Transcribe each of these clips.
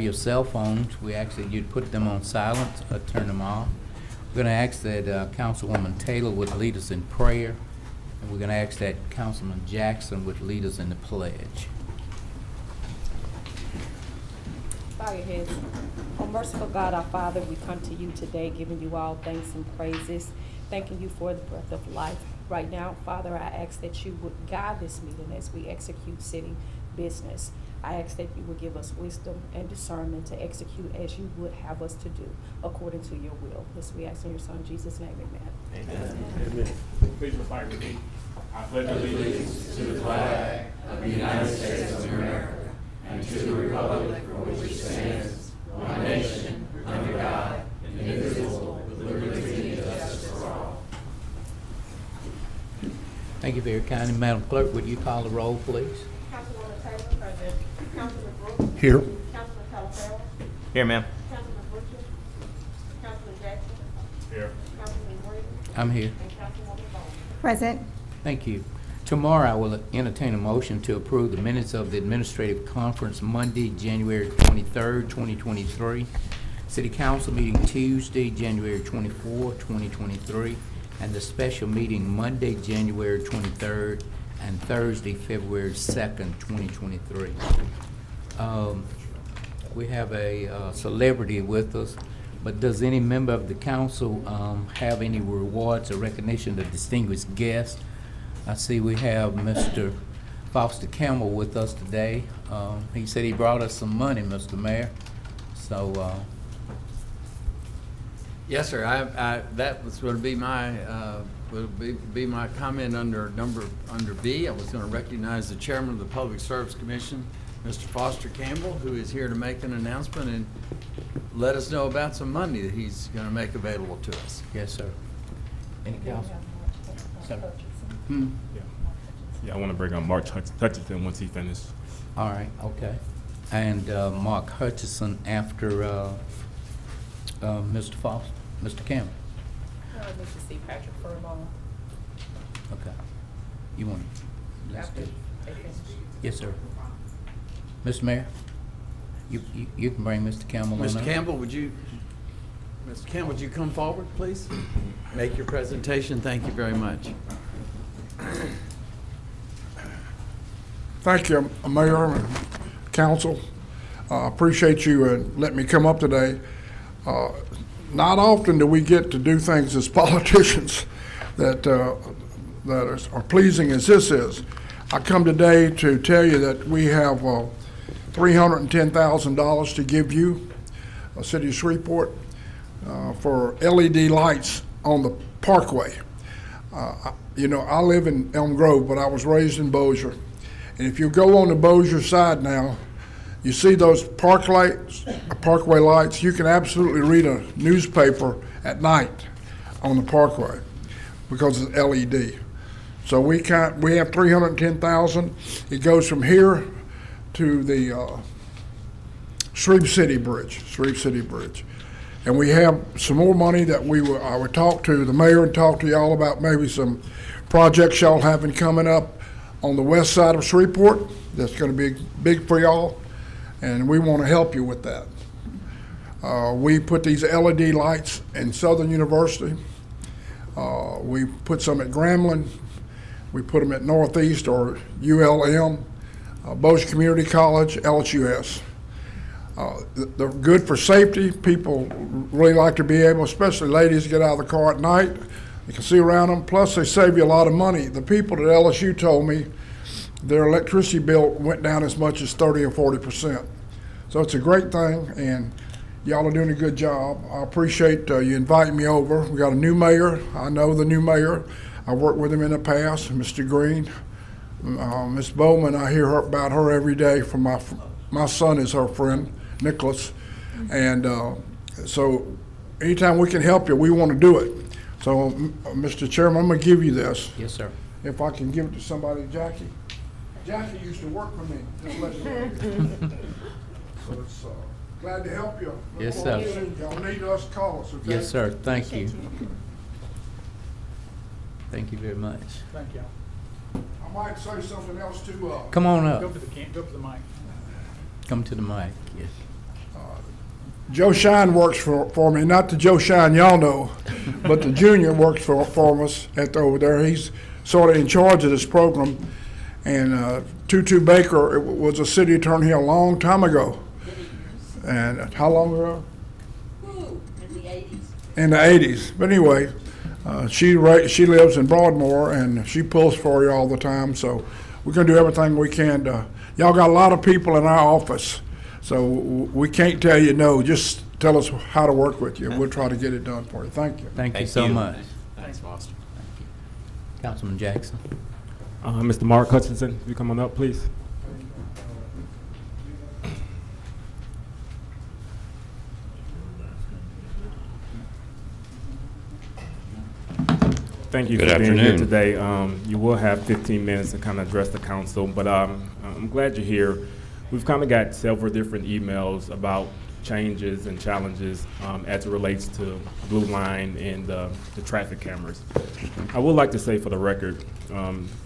your cell phones, we ask that you put them on silent or turn them off. We're going to ask that Councilwoman Taylor would lead us in prayer, and we're going to ask that Councilman Jackson would lead us in the pledge. Bow your heads. Oh, merciful God, our Father, we come to you today giving you all thanks and praises, thanking you for the breath of life. Right now, Father, I ask that you would guide this meeting as we execute city business. I ask that you would give us wisdom and discernment to execute as you would have us to do, according to your will. This we ask in your Son, Jesus' name, amen. Amen. Please recite with me. I pledge allegiance to the flag of the United States of America and to the republic for which it stands, one nation, under God, indivisible, with liberty and justice for all. Thank you very kindly. Madam Clerk, would you call the roll, please? Councilwoman Taylor. Present. Councilman Brooks. Here. Councilman Calafell. Here, ma'am. Councilman Butcher. Councilman Jackson. Here. Councilman Green. I'm here. And Councilwoman Bowman. Present. Thank you. Tomorrow, I will entertain a motion to approve the minutes of the Administrative Conference Monday, January 23rd, 2023. City Council meeting Tuesday, January 24th, 2023. And the special meeting Monday, January 23rd, and Thursday, February 2nd, 2023. We have a celebrity with us, but does any member of the council have any rewards or recognition of distinguished guests? I see we have Mr. Foster Campbell with us today. He said he brought us some money, Mr. Mayor. So, Yes, sir. That was going to be my be my comment under B. I was going to recognize the chairman of the Public Service Commission, Mr. Foster Campbell, who is here to make an announcement and let us know about some money that he's going to make available to us. yes, sir. Any council? Sir. Yeah, I want to bring on Mark Hutchinson once he finishes. All right, okay. And Mark Hutchison after Mr. Foster, Mr. Campbell. I need to see Patrick Furlong. Okay. You want to? After they finish. Yes, sir. Mr. Mayor, you can bring Mr. Campbell on Mr. up. Campbell, would you come forward, please? Make your presentation. Thank you very much. Thank you, Mayor and Council. Appreciate you letting me come up today. Not often do we get to do things as politicians that are pleasing as this is. I come today to tell you that we have $310,000 to give you, City of Shreveport, for LED lights on the parkway. You know, I live in Elm Grove, but I was raised in Bossier. And if you go on the Bossier side now, you see those parkway lights. You can absolutely read a newspaper at night on the parkway because it's LED. So we have 310,000. It goes from here to the Shreve City Bridge. And we have some more money that I would talk to the mayor and talk to y'all about maybe some projects y'all having coming up on the west side of Shreveport. That's going to be big for y'all. And we want to help you with that. We put these LED lights in Southern University. We put some at Grambling. We put them at Northeast or ULM, Bossier Community College, LSUS. They're good for safety. People really like to be able, especially ladies, to get out of the car at night. You can see around them. Plus, they save you a lot of money. The people at LSU told me their electricity bill went down as much as 30 or 40%. So it's a great thing, and y'all are doing a good job. I appreciate you inviting me over. We got a new mayor. I know the new mayor. I worked with him in the past, Mr. Green. Ms. Bowman, I hear about her every day from my son is her friend, Nicholas. And so anytime we can help you, we want to do it. So, Mr. Chairman, I'm going to give you this. Yes, sir. If I can give it to somebody, Jackie. Jackie used to work for me. Just let you know. So it's glad to help you. Yes, sir. Y'all need us, call us, okay? Yes, sir. Thank you. Thank you very much. Thank you. I might say something else too. Come on up. Go for the mic. Come to the mic, yes. Joe Shine works for me, not the Joe Shine y'all know, but the junior works for us over there. He's sort of in charge of this program. And Tutu Baker was a city attorney here a long time ago. And how long ago? In the 80s. In the 80s. But anyway, she lives in Broadmoor, and she pulls for you all the time. So we're going to do everything we can to. Y'all got a lot of people in our office, so we can't tell you no. Just tell us how to work with you. We'll try to get it done for you. Thank you. Thank you so much. Thanks, Foster. Councilman Jackson. Mr. Mark Hutchinson, if you come on up, please. Thank you Good for being here afternoon. today. You will have 15 minutes to kind of address the council, but I'm glad you're here. We've kind of got several different emails about changes and challenges as it relates to Blue Line and the traffic cameras. I would like to say for the record,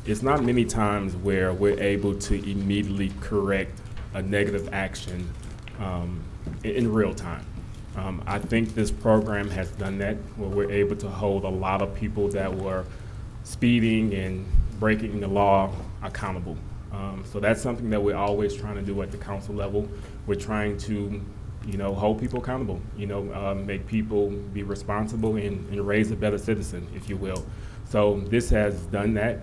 it's not many times where we're able to immediately correct a negative action in real time. I think this program has done that, where we're able to hold a lot of people that were speeding and breaking the law accountable. So that's something that we're always trying to do at the council level. We're trying to, hold people accountable, make people be responsible and raise a better citizen, if you will. So this has done that.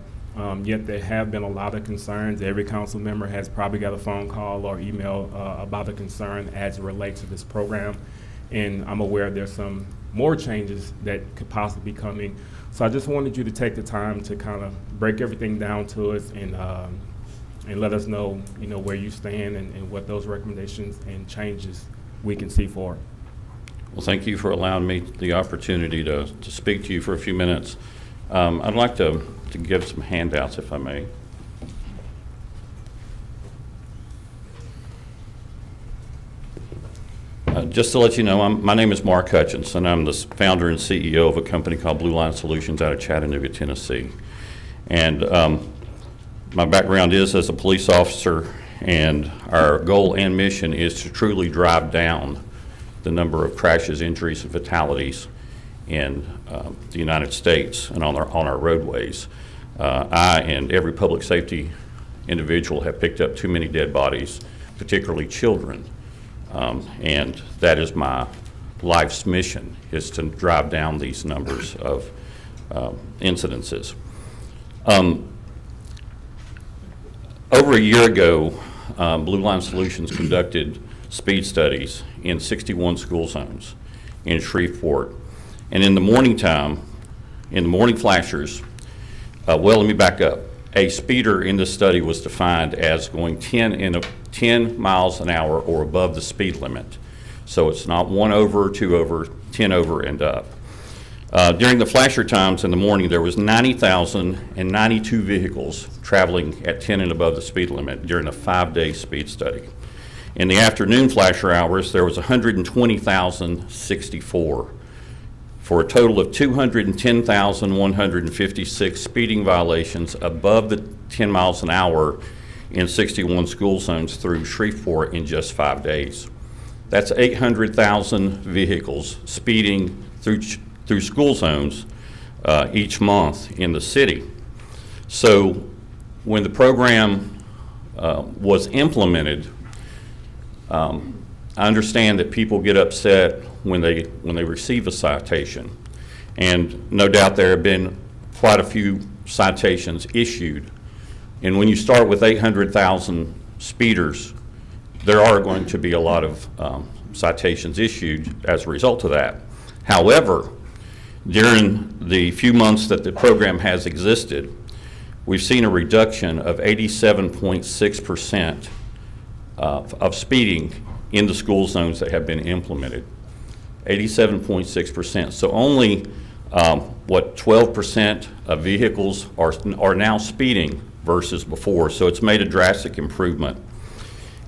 Yet there have been a lot of concerns. Every council member has probably got a phone call or email about a concern as it relates to this program. And I'm aware there's some more changes that could possibly be coming. So I just wanted you to take the time to kind of break everything down to us and let us know, where you stand and what those recommendations and changes we can see for it. Well, thank you for allowing me the opportunity to speak to you for a few minutes. I'd like to give some handouts, if I may. Just to let you know, my name is Mark Hutchinson. I'm the founder and CEO of a company called Blue Line Solutions out of Chattanooga, Tennessee. And my background is as a police officer, and our goal and mission is to truly drive down the number of crashes, injuries, and fatalities in the United States and on our roadways. I and every public safety individual have picked up too many dead bodies, particularly children. And that is my life's mission, is to drive down these numbers of incidences. Over a year ago, Blue Line Solutions conducted speed studies in 61 school zones in Shreveport. And in the morning time, in the morning flashers, well, let me back up. A speeder in this study was defined as going 10 miles an hour or above the speed limit. So it's not 1 over, 2 over, 10 over and up. During the flasher times in the morning, there was 90,092 vehicles traveling at 10 and above the speed limit during a 5-day speed study. In the afternoon flasher hours, there was 120,064 for a total of 210,156 speeding violations above the 10 miles an hour in 61 school zones through Shreveport in just 5 days. That's 800,000 vehicles speeding through school zones each month in the city. So when the program was implemented, I understand that people get upset when they receive a citation, and no doubt there have been quite a few citations issued. And when you start with 800,000 speeders, there are going to be a lot of citations issued as a result of that. However, during the few months that the program has existed, we've seen a reduction of 87.6% of speeding in the school zones that have been implemented. 87.6%. So only 12% of vehicles are now speeding versus before. So it's made a drastic improvement.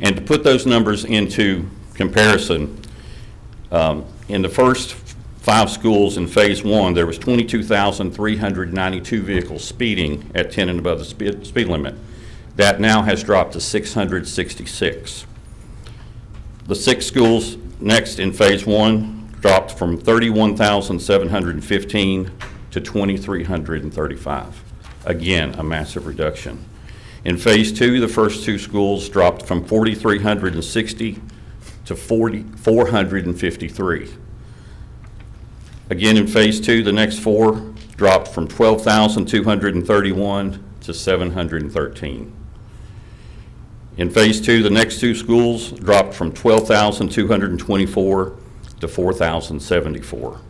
And to put those numbers into comparison, in the first 5 schools in phase 1, there was 22,392 vehicles speeding at 10 and above the speed limit. That now has dropped to 666. The 6 schools next in phase one dropped from 31,715 to 2,335. Again, a massive reduction. In phase two, the first two schools dropped from 4,360 to 4,453. Again, in phase two, the next four dropped from 12,231 to 713. In phase two, the next two schools dropped from 12,224 to 4,074.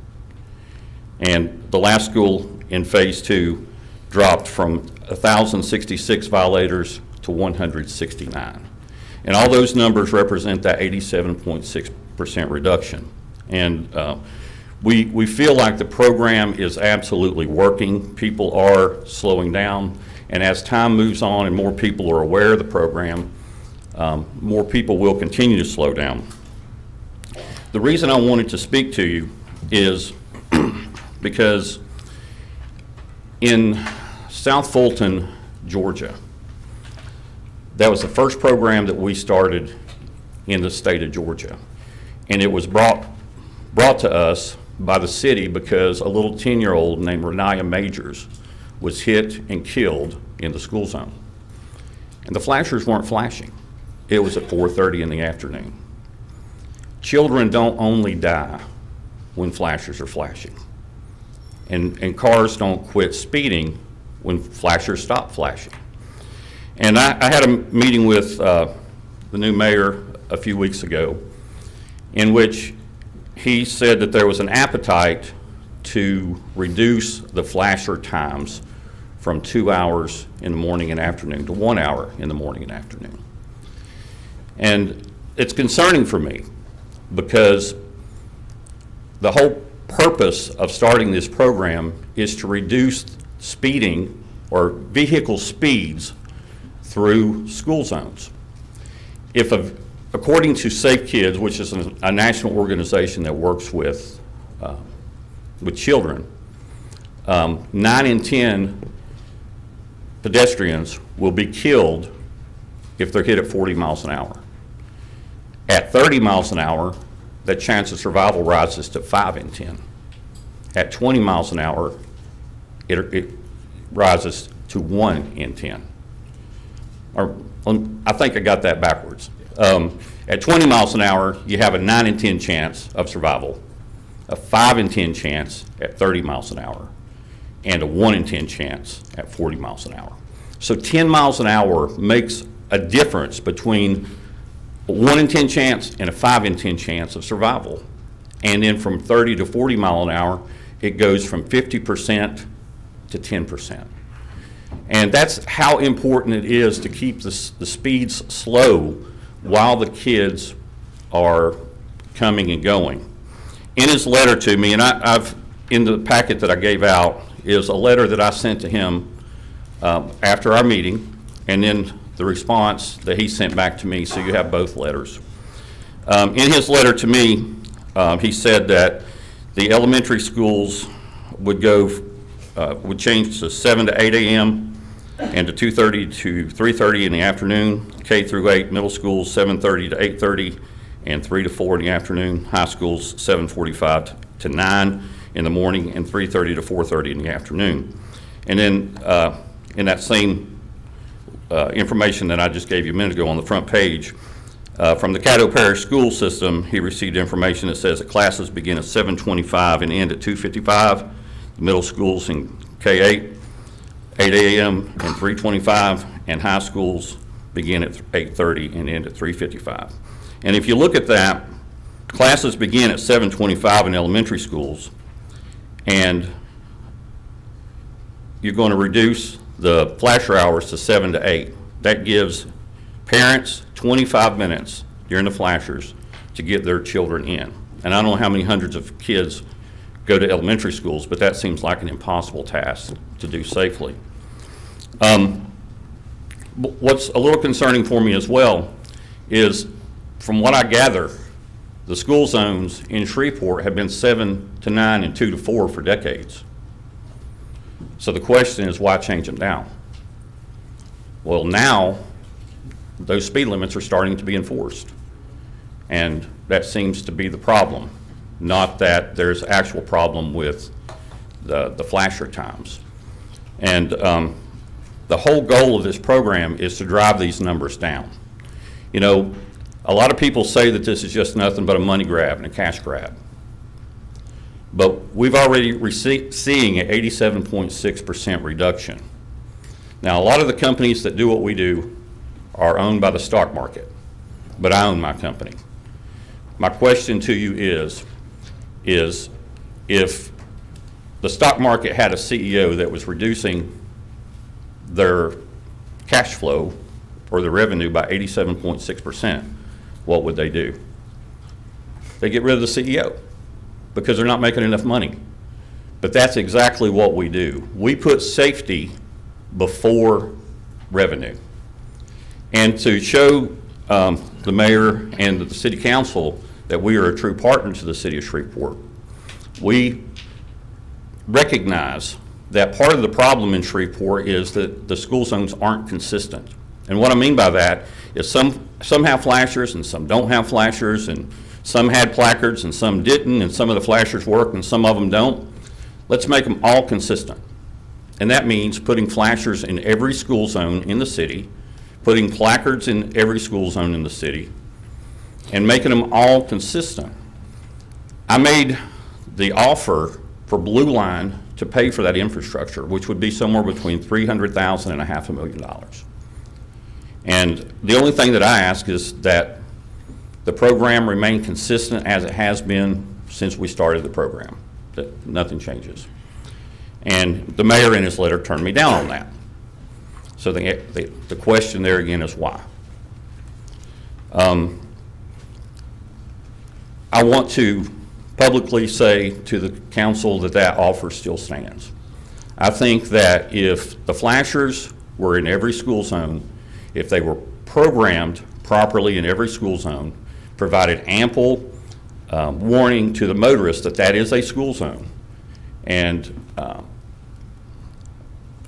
And the last school in phase two dropped from 1,066 violators to 169. And all those numbers represent that 87.6% reduction. And we feel like the program is absolutely working. People are slowing down. And as time moves on and more people are aware of the program, more people will continue to slow down. The reason I wanted to speak to you is because in South Fulton, Georgia, that was the first program that we started in the state of Georgia. And it was brought to us by the city because a little 10-year-old named Renaya Majors was hit and killed in the school zone. And the flashers weren't flashing. It was at 4:30 in the afternoon. Children don't only die when flashers are flashing. And cars don't quit speeding when flashers stop flashing. And I had a meeting with the new mayor a few weeks ago in which he said that there was an appetite to reduce the flasher times from 2 hours in the morning and afternoon to 1 hour in the morning and afternoon. And it's concerning for me because the whole purpose of starting this program is to reduce speeding or vehicle speeds through school zones. According to Safe Kids, which is a national organization that works with children, 9 in 10 pedestrians will be killed if they're hit at 40 miles an hour. At 30 miles an hour, the chance of survival rises to 5 in 10. At 20 miles an hour, it rises to 1 in 10. Or I think I got that backwards. At 20 miles an hour, you have a 9 in 10 chance of survival, a 5 in 10 chance at 30 miles an hour, and a 1 in 10 chance at 40 miles an hour. So 10 miles an hour makes a difference between a 1 in 10 chance and a 5 in 10 chance of survival. And then from 30 to 40 mile an hour, it goes from 50% to 10%. And that's how important it is to keep the speeds slow while the kids are coming and going. In his letter to me, and I've in the packet that I gave out, is a letter that I sent to him after our meeting, and then the response that he sent back to me, so you have both letters. In his letter to me, he said that the elementary schools would change to 7 to 8 a.m. and to 2:30 to 3:30 in the afternoon. K through 8 middle schools 7:30 to 8:30 and 3 to 4 in the afternoon. High schools 7:45 to 9 in the morning and 3:30 to 4:30 in the afternoon. And then in that same information that I just gave you a minute ago on the front page, from the Caddo Parish School System, he received information that says that classes begin at 7:25 and end at 2:55. The middle schools in K8, 8 a.m. and 3:25, and high schools begin at 8:30 and end at 3:55. And if you look at that, classes begin at 7:25 in elementary schools, and you're going to reduce the flasher hours to 7 to 8. That gives parents 25 minutes during the flashers to get their children in. And I don't know how many hundreds of kids go to elementary schools, but that seems like an impossible task to do safely. What's a little concerning for me as well is, from what I gather, the school zones in Shreveport have been 7 to 9 and 2 to 4 for decades. So the question is, why change them now? Well, now those speed limits are starting to be enforced. And that seems to be the problem, not that there's actual problem with the flasher times. And the whole goal of this program is to drive these numbers down. You know, a lot of people say that this is just nothing but a money grab and a cash grab. But we've already seeing an 87.6% reduction. Now, a lot of the companies that do what we do are owned by the stock market, but I own my company. My question to you is if the stock market had a CEO that was reducing their cash flow or their revenue by 87.6%, what would they do? They get rid of the CEO because they're not making enough money. But that's exactly what we do. We put safety before revenue. And to show the mayor and the city council that we are a true partner to the city of Shreveport, we recognize that part of the problem in Shreveport is that the school zones aren't consistent. And what I mean by that is some have flashers and some don't have flashers, and some had placards and some didn't, and some of the flashers work and some of them don't. Let's make them all consistent. And that means putting flashers in every school zone in the city, putting placards in every school zone in the city, and making them all consistent. I made the offer for Blue Line to pay for that infrastructure, which would be somewhere between $300,000 and $500,000. And the only thing that I ask is that the program remain consistent as it has been since we started the program, that nothing changes. And the mayor in his letter turned me down on that. So the question there again is why? I want to publicly say to the council that that offer still stands. I think that if the flashers were in every school zone, if they were programmed properly in every school zone, provided ample warning to the motorist that that is a school zone, and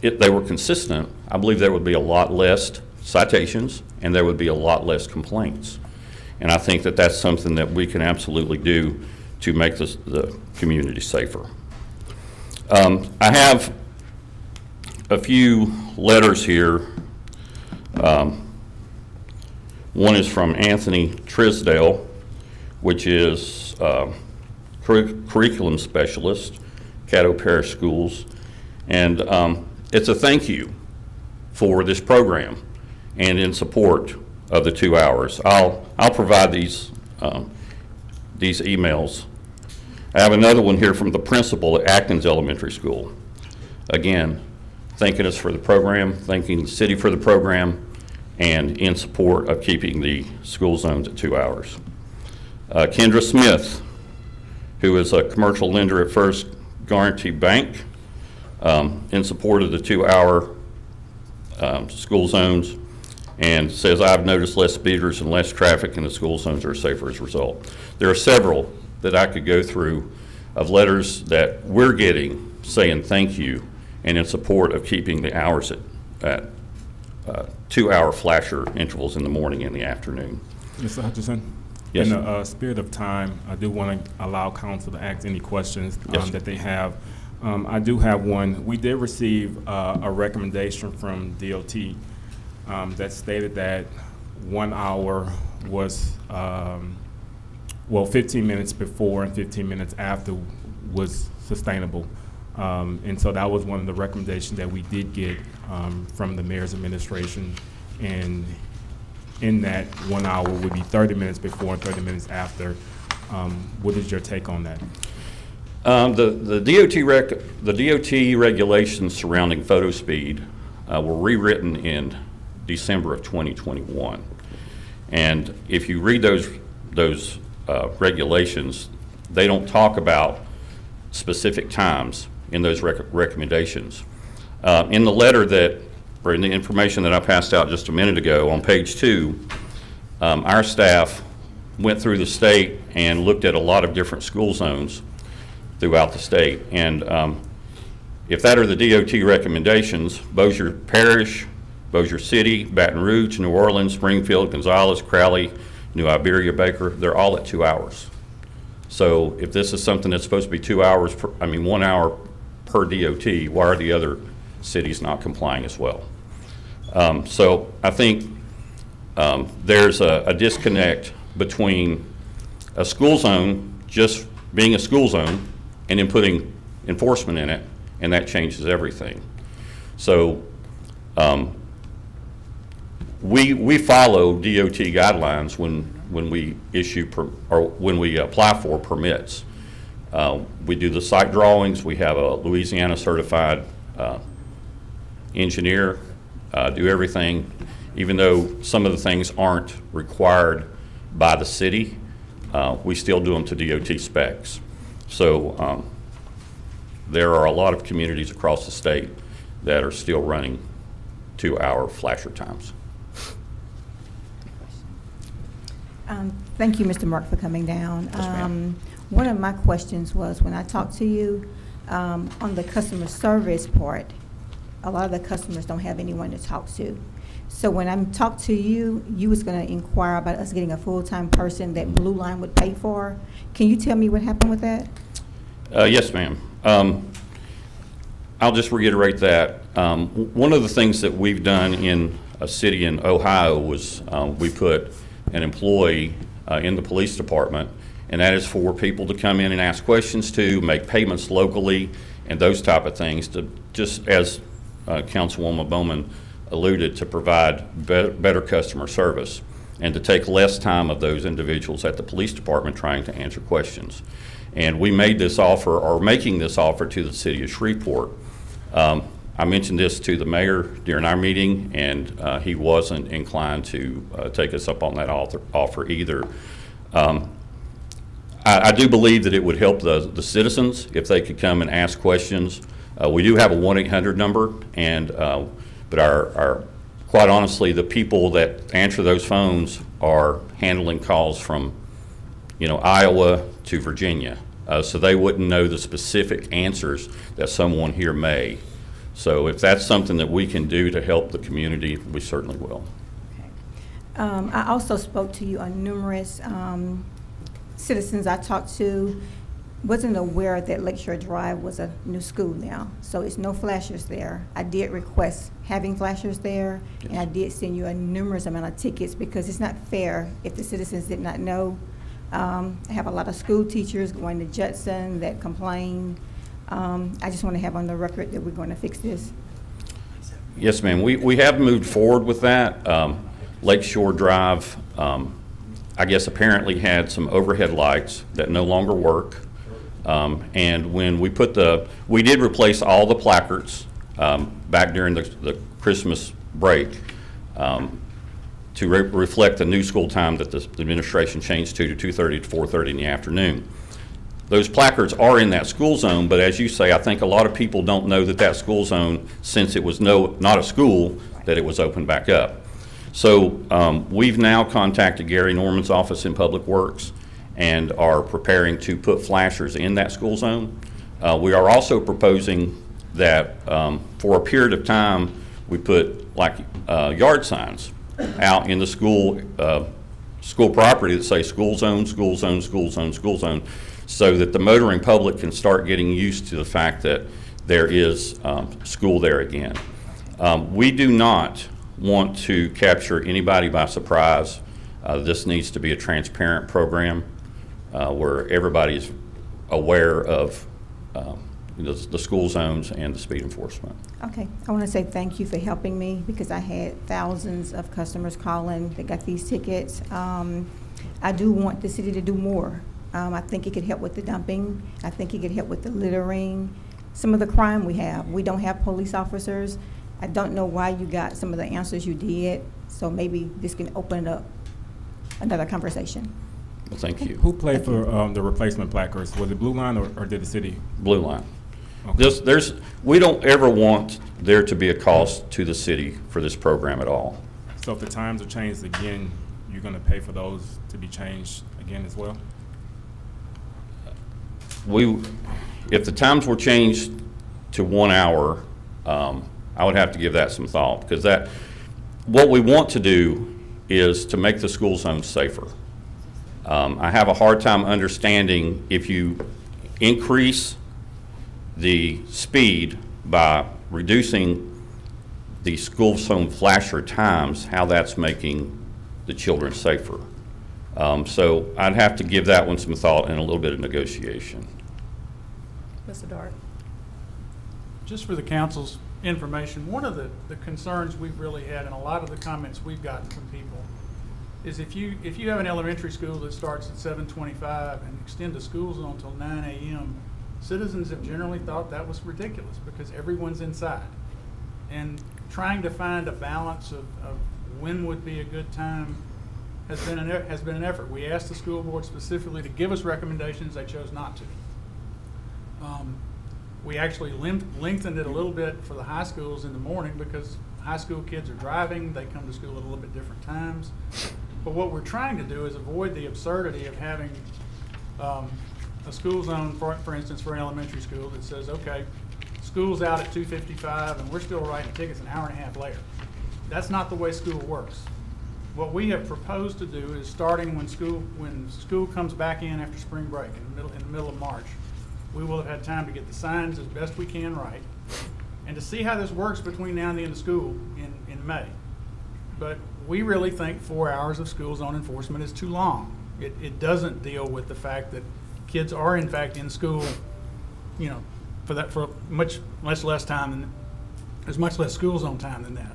if they were consistent, I believe there would be a lot less citations and there would be a lot less complaints. And I think that that's something that we can absolutely do to make the community safer. I have a few letters here. One is from Anthony Trisdale, which is curriculum specialist, Caddo Parish Schools. And it's a thank you for this program and in support of the 2 hours. I'll provide these emails. I have another one here from the principal at Atkins Elementary School. Again, thanking us for the program, thanking the city for the program, and in support of keeping the school zones at 2 hours. Kendra Smith, who is a commercial lender at First Guaranty Bank, in support of the 2 hour school zones, and says, I've noticed less speeders and less traffic, and the school zones are safer as a result. There are several that I could go through of letters that we're getting saying thank you and in support of keeping the hours at 2 hour flasher intervals in the morning and the afternoon. Mr. Hutchinson? Yes. In the spirit of time, I do want to allow council to ask any questions Yes. that they have. I do have one. We did receive a recommendation from DOT that stated that 1 hour was, 15 minutes before and 15 minutes after was sustainable. And so that was one of the recommendations that we did get from the mayor's administration. And in that 1 hour would be 30 minutes before and 30 minutes after. What is your take on that? The DOT regulations surrounding photo speed were rewritten in December of 2021. And if you read those regulations, they don't talk about specific times in those recommendations. In the letter or in the information that I passed out just a minute ago, on page 2, our staff went through the state and looked at a lot of different school zones throughout the state. And if that are the DOT recommendations, Bossier Parish, Bossier City, Baton Rouge, New Orleans, Springfield, Gonzales, Crowley, New Iberia, Baker, they're all at 2 hours. So if this is something that's supposed to be 2 hours, 1 hour per DOT, why are the other cities not complying as well? So I think there's a disconnect between a school zone just being a school zone and then putting enforcement in it, and that changes everything. So we follow DOT guidelines when we issue when we apply for permits. We do the site drawings. We have a Louisiana certified engineer do everything, even though some of the things aren't required by the city. We still do them to DOT specs. So there are a lot of communities across the state that are still running 2-hour flasher times. Thank you, Mr. Mark, for coming down. Yes, ma'am. One of my questions was, when I talked to you, on the customer service part, a lot of the customers don't have anyone to talk to. So when I talked to you, you was gonna inquire about us getting a full-time person that Blue Line would pay for. Can you tell me what happened with that? Yes, ma'am. I'll just reiterate that. One of the things that we've done in a city in Ohio was we put an employee in the police department, and that is for people to come in and ask questions to, make payments locally, and those type of things, to just as Councilwoman Bowman alluded, to provide better customer service and to take less time of those individuals at the police department trying to answer questions. And we made this offer, or making this offer, to the city of Shreveport. I mentioned this to the mayor during our meeting, and he wasn't inclined to take us up on that offer either. I do believe that it would help the citizens if they could come and ask questions. We do have a 1-800 number, and but our quite honestly, the people that answer those phones are handling calls from, Iowa to Virginia. So they wouldn't know the specific answers that someone here may. So if that's something that we can do to help the community, we certainly will. I also spoke to you on numerous citizens I talked to. Wasn't aware that Lakeshore Drive was a new school now, so it's no flashers there. I did request having flashers there, and I did send you a numerous amount of tickets, because it's not fair if the citizens did not know. I have a lot of school teachers going to Judson that complain. I just want to have on the record that we're going to fix this. Yes, ma'am. We have moved forward with that. Lakeshore Drive, I guess, apparently had some overhead lights that no longer work. And when we we did replace all the placards back during the Christmas break to reflect the new school time that the administration changed to 2:30 to 4:30 in the afternoon. Those placards are in that school zone, but as you say, I think a lot of people don't know that school zone, since it was not a school, that it was opened back up. So we've now contacted Gary Norman's office in Public Works and are preparing to put flashers in that school zone. We are also proposing that for a period of time, we put yard signs out in the school property that say school zone, school zone, school zone, school zone, so that the motoring public can start getting used to the fact that there is school there again. We do not want to capture anybody by surprise. This needs to be a transparent program where everybody's aware of the school zones and the speed enforcement. Okay, I want to say thank you for helping me, because I had thousands of customers calling that got these tickets. I do want the city to do more. I think it could help with the dumping. I think it could help with the littering. Some of the crime we have. We don't have police officers. I don't know why you got some of the answers you did, so maybe this can open up another conversation. Well, thank you. Who paid for the replacement placards? Was it Blue Line or did the city? Blue Line. Okay. We don't ever want there to be a cost to the city for this program at all. So if the times are changed again, you're going to pay for those to be changed again as well? If the times were changed to 1 hour, I would have to give that some thought, because what we want to do is to make the school zone safer. I have a hard time understanding if you increase the speed by reducing the school zone flasher times, how that's making the children safer. So I'd have to give that one some thought and a little bit of negotiation. Mr. Dart? Just for the council's information, one of the concerns we've really had, and a lot of the comments we've gotten from people, is if you have an elementary school that starts at 7:25 and extend the school zone until 9 a.m., citizens have generally thought that was ridiculous because everyone's inside. And trying to find a balance of when would be a good time has been an effort. We asked the school board specifically to give us recommendations. They chose not to. We actually lengthened it a little bit for the high schools in the morning because high school kids are driving. They come to school at a little bit different times. But what we're trying to do is avoid the absurdity of having a school zone, for instance, for an elementary school that says, okay, school's out at 2:55 and we're still writing tickets an hour and a half later. That's not the way school works. What we have proposed to do is starting when school comes back in after spring break in the middle of March, we will have had time to get the signs as best we can right and to see how this works between now and the end of school in May. But we really think 4 hours of school zone enforcement is too long. It doesn't deal with the fact that kids are in fact in school, you know, for much less time than, there's much less school zone time than that.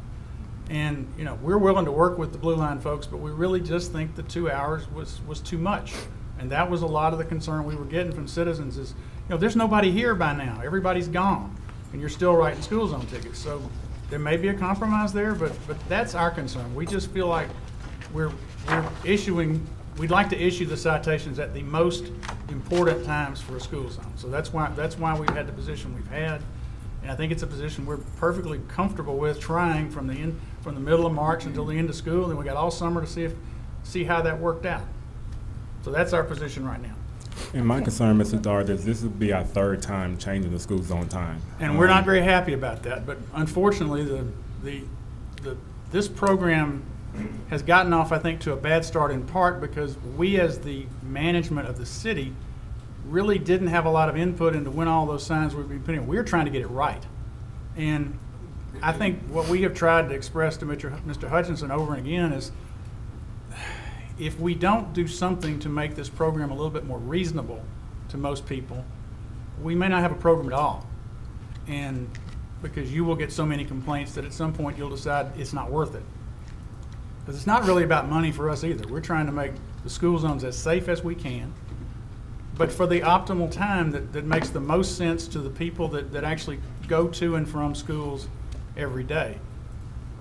And, you know, we're willing to work with the Blue Line folks, but we really just think the 2 hours was too much. And that was a lot of the concern we were getting from citizens is, you know, there's nobody here by now. Everybody's gone. And you're still writing school zone tickets. So there may be a compromise there, but that's our concern. We just feel like we'd like to issue the citations at the most important times for a school zone. So that's why we've had the position we've had. And I think it's a position we're perfectly comfortable with trying from the middle of March until the end of school. And we got all summer to see how that worked out. So that's our position right now. And my concern, Mr. Dart, is this will be our third time changing the school zone time. And we're not very happy about that. But unfortunately, this program has gotten off, I think, to a bad start in part because we as the management of the city really didn't have a lot of input into when all those signs would be put in. We're trying to get it right. And I think what we have tried to express to Mr. Hutchinson over and again is if we don't do something to make this program a little bit more reasonable to most people, we may not have a program at all. And because you will get so many complaints that at some point you'll decide it's not worth it. Because it's not really about money for us either. We're trying to make the school zones as safe as we can, but for the optimal time that makes the most sense to the people that actually go to and from schools every day.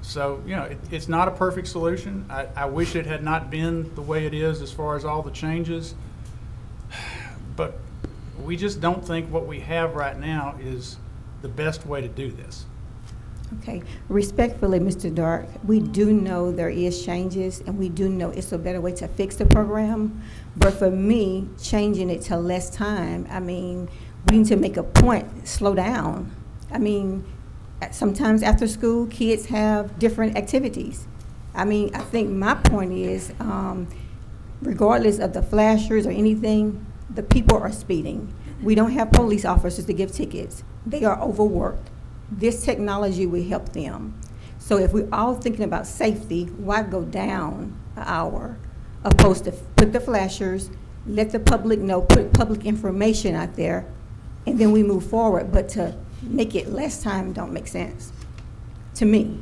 So, you know, it's not a perfect solution. I wish it had not been the way it is as far as all the changes, but we just don't think what we have right now is the best way to do this. Okay, respectfully, Mr. Dark, we do know there is changes, and we do know it's a better way to fix the program. But for me, changing it to less time, I mean, we need to make a point, slow down. I mean, sometimes after school, kids have different activities. I mean, I think my point is, regardless of the flashers or anything, the people are speeding. We don't have police officers to give tickets. They are overworked. This technology will help them. So if we're all thinking about safety, why go down an hour opposed to put the flashers, let the public know, put public information out there, and then we move forward. But to make it less time don't make sense to me.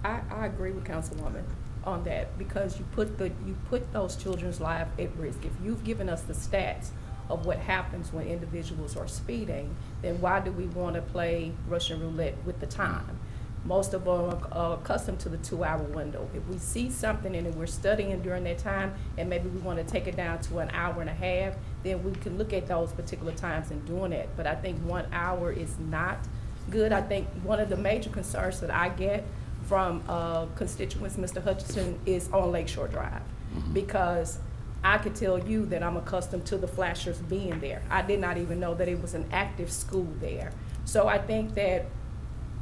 I agree with Councilwoman on that because you put those children's lives at risk. If you've given us the stats of what happens when individuals are speeding, then why do we want to play Russian roulette with the time? Most of them are accustomed to the 2-hour window. If we see something and we're studying during that time and maybe we want to take it down to an hour and a half, then we can look at those particular times and doing it. But I think 1 hour is not good. I think one of the major concerns that I get from constituents, Mr. Hutchinson, is on Lakeshore Drive. Because I could tell you that I'm accustomed to the flashers being there. I did not even know that it was an active school there. So I think that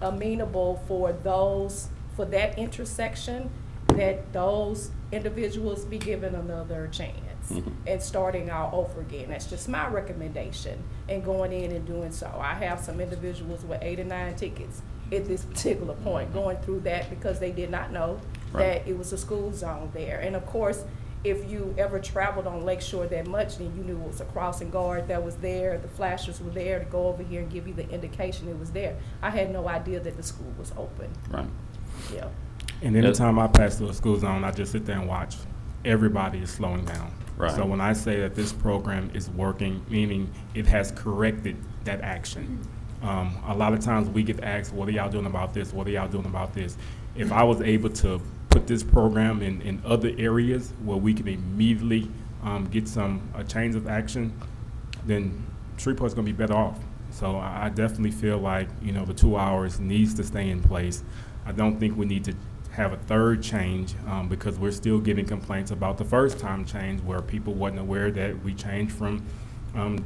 amenable for that intersection, that those individuals be given another chance and starting all over again. That's just my recommendation and going in and doing so. I have some individuals with 8 or 9 tickets at this particular point, going through that because they did not know Right. that it was a school zone there. And of course, if you ever traveled on Lake Shore that much, then you knew it was a crossing guard that was there, the flashers were there to go over here and give you the indication it was there. I had no idea that the school was open, Right. yeah. And anytime I pass through a school zone, I just sit there and watch. Everybody is slowing down. Right. So when I say that this program is working, meaning it has corrected that action. A lot of times we get asked, what are y'all doing about this? What are y'all doing about this? If I was able to put this program in other areas where we can immediately get a change of action, then Shreveport's gonna be better off. So I definitely feel like, the 2 hours needs to stay in place. I don't think we need to have a third change because we're still getting complaints about the first time change where people wasn't aware that we changed from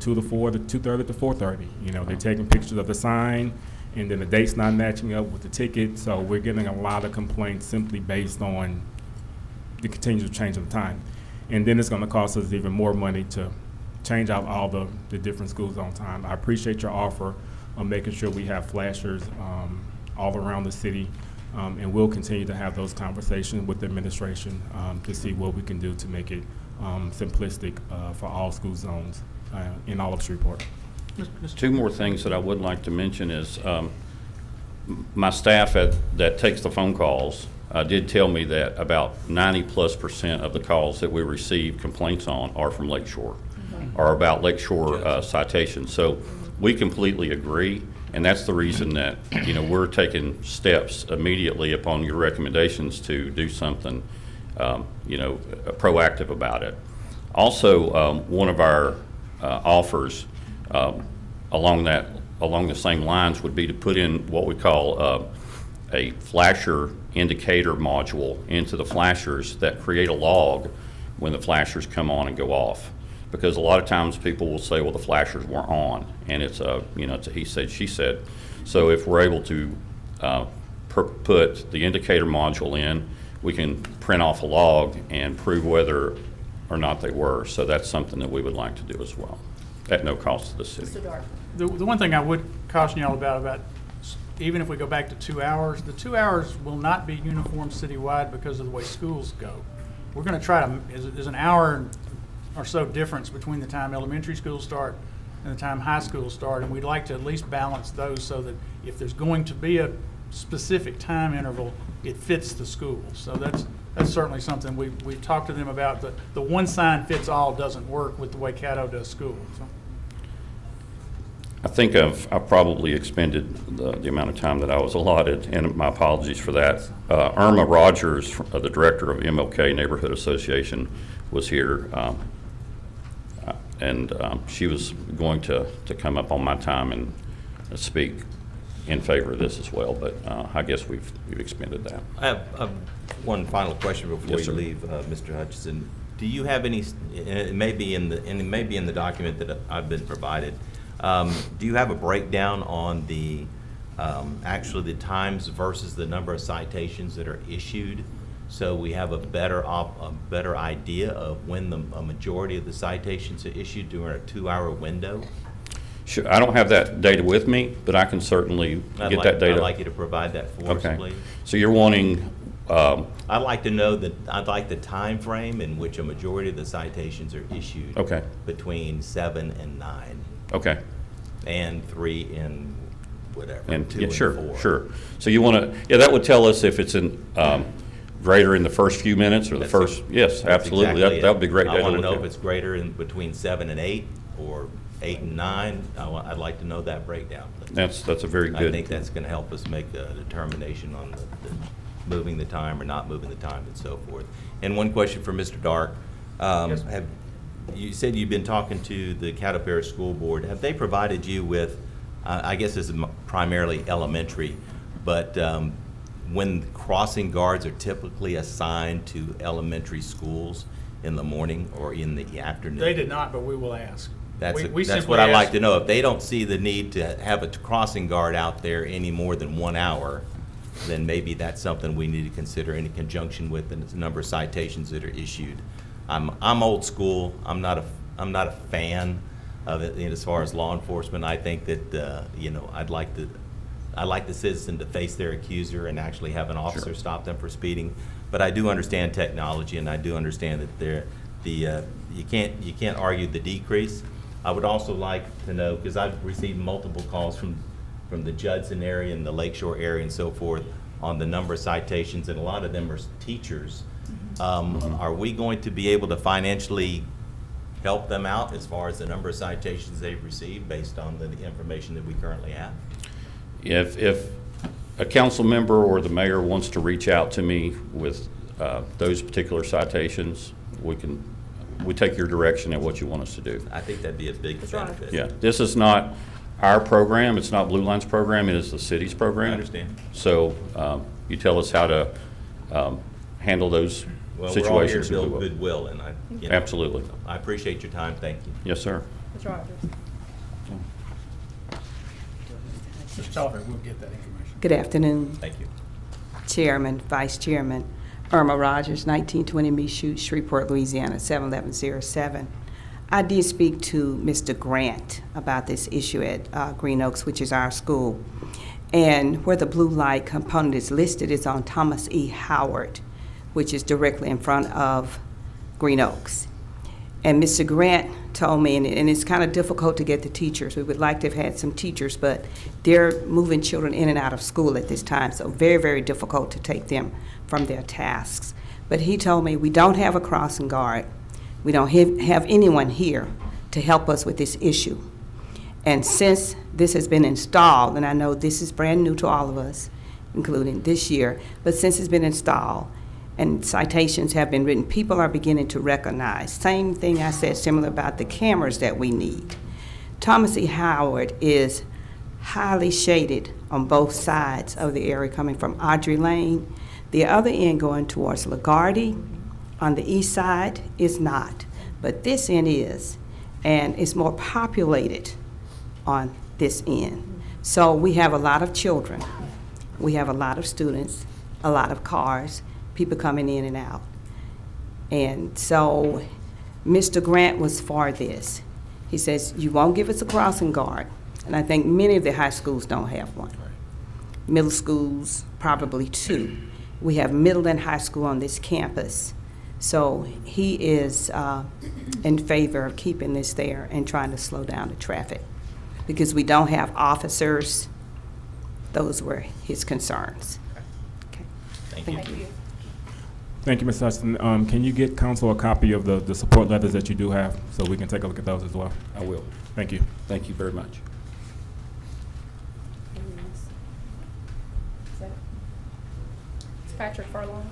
2 to 4 to 2:30 to 4:30. They're taking pictures of the sign and then the date's not matching up with the ticket. So we're getting a lot of complaints simply based on the continual change of time. And then it's gonna cost us even more money to change out all the different schools on time. I appreciate your offer of making sure we have flashers all around the city. And we'll continue to have those conversations with the administration to see what we can do to make it simplistic for all school zones in all of Shreveport. Two more things that I would like to mention is my staff that takes the phone calls did tell me that about 90+% of the calls that we receive complaints on are from Lake Shore, are about Lake Shore citations. So we completely agree. And that's the reason that, we're taking steps immediately upon your recommendations to do something, proactive about it. Also, one of our offers along the same lines would be to put in what we call a flasher indicator module into the flashers that create a log when the flashers come on and go off. Because a lot of times people will say, well, the flashers weren't on, and it's a he said, she said. So if we're able to put the indicator module in, we can print off a log and prove whether or not they were. So that's something that we would like to do as well, at no cost to the city. Mr. Dark. The one thing I would caution y'all about even if we go back to 2 hours, the 2 hours will not be uniform citywide because of the way schools go. We're gonna try to, there's an hour or so difference between the time elementary schools start and the time high schools start, and we'd like to at least balance those so that if there's going to be a specific time interval, it fits the school. So that's certainly something we've talked to them about. The one sign fits all doesn't work with the way Caddo does school. So. I think I've probably expended the amount of time that I was allotted, and my apologies for that. Irma Rogers, the director of MLK Neighborhood Association, was here, and she was going to come up on my time and speak in favor of this as well, but I guess we've expended that. I have one final question before Yes, you sir. leave, Mr. Hutchinson. Do you have any? And it may be in the document that I've been provided. Do you have a breakdown on the actually the times versus the number of citations that are issued, so we have a better idea of when a majority of the citations are issued during a 2-hour window? Sure, I don't have that data with me, but I can certainly get that data. I'd like you to provide that for us, Okay. please. So you're wanting, I'd like to know I'd like the time frame in which a majority of the citations are issued. Okay. Between 7 and 9, okay. and 3 and whatever, And 2 yeah, and sure, 4. sure. So you want to, yeah, that would tell us if it's in greater in the first few minutes or the That's first. it. Yes, That's absolutely. exactly That would be great. I data want to look know at. if it's greater in between 7 and 8 or 8 and 9. I'd like to know that breakdown, please. That's a very good. I think that's going to help us make a determination on the moving the time or not moving the time and so forth. And one question for Mr. Dark. Yes. You said you've been talking to the Caddo Parish School Board. Have they provided you with, I guess this is primarily elementary, but when crossing guards are typically assigned to elementary schools in the morning or in the afternoon? They did not, but we will ask. That's We that's simply what I'd like asked- to know. If they don't see the need to have a crossing guard out there any more than 1 hour, then maybe that's something we need to consider in conjunction with the number of citations that are issued. I'm old school. I'm not a fan of it as far as law enforcement. I think that I'd like the citizen to face their accuser and actually have an officer stop them for speeding. But I do understand technology, and I do understand that you can't argue the decrease. I would also like to know, because I've received multiple calls from the Judson area and the Lakeshore area and so forth on the number of citations, and a lot of them are teachers. Are we going to be able to financially help them out as far as the number of citations they've received based on the information that we currently have? If a council member or the mayor wants to reach out to me with those particular citations, we take your direction and what you want us to do. I think that'd be a big benefit. Yeah, this is not our program, it's not Blue Line's program, it is the city's program. I understand. So you tell us how to handle those Well, situations. we're all here to and we build will. goodwill, and Absolutely. I appreciate your time. Thank you. Yes, sir. Ms. Rogers? Mr. Tolliver, we'll get that information. Good afternoon, Thank you. Chairman, Vice Chairman. Irma Rogers, 1920 Michoud, Shreveport, Louisiana, 71107. I did speak to Mr. Grant about this issue at Green Oaks, which is our school. And where the blue light component is listed is on Thomas E. Howard, which is directly in front of Green Oaks. And Mr. Grant told me, and it's kind of difficult to get the teachers. We would like to have had some teachers, but they're moving children in and out of school at this time, so very, very difficult to take them from their tasks. But he told me we don't have a crossing guard. We don't have anyone here to help us with this issue. And since this has been installed, and I know this is brand new to all of us, including this year, but since it's been installed, and citations have been written, people are beginning to recognize. Same thing I said similar about the cameras that we need. Thomas E. Howard is highly shaded on both sides of the area coming from Audrey Lane. The other end going towards LaGuardia on the east side is not, but this end is, and it's more populated on this end. So we have a lot of children, we have a lot of students, a lot of cars, people coming in and out. And so Mr. Grant was for this. He says, you won't give us a crossing guard. And I think many of the high schools don't have one. Middle schools, probably two. We have middle and high school on this campus. So he is in favor of keeping this there and trying to slow down the traffic. Because we don't have officers, those were his concerns. Okay. Thank you. Thank you. Thank you, Ms. Hudson. Can you get council a copy of the support letters that you do have so we can take a look at those as well? I will. Thank you. Thank you very much. Is that it? Is Patrick Furlong?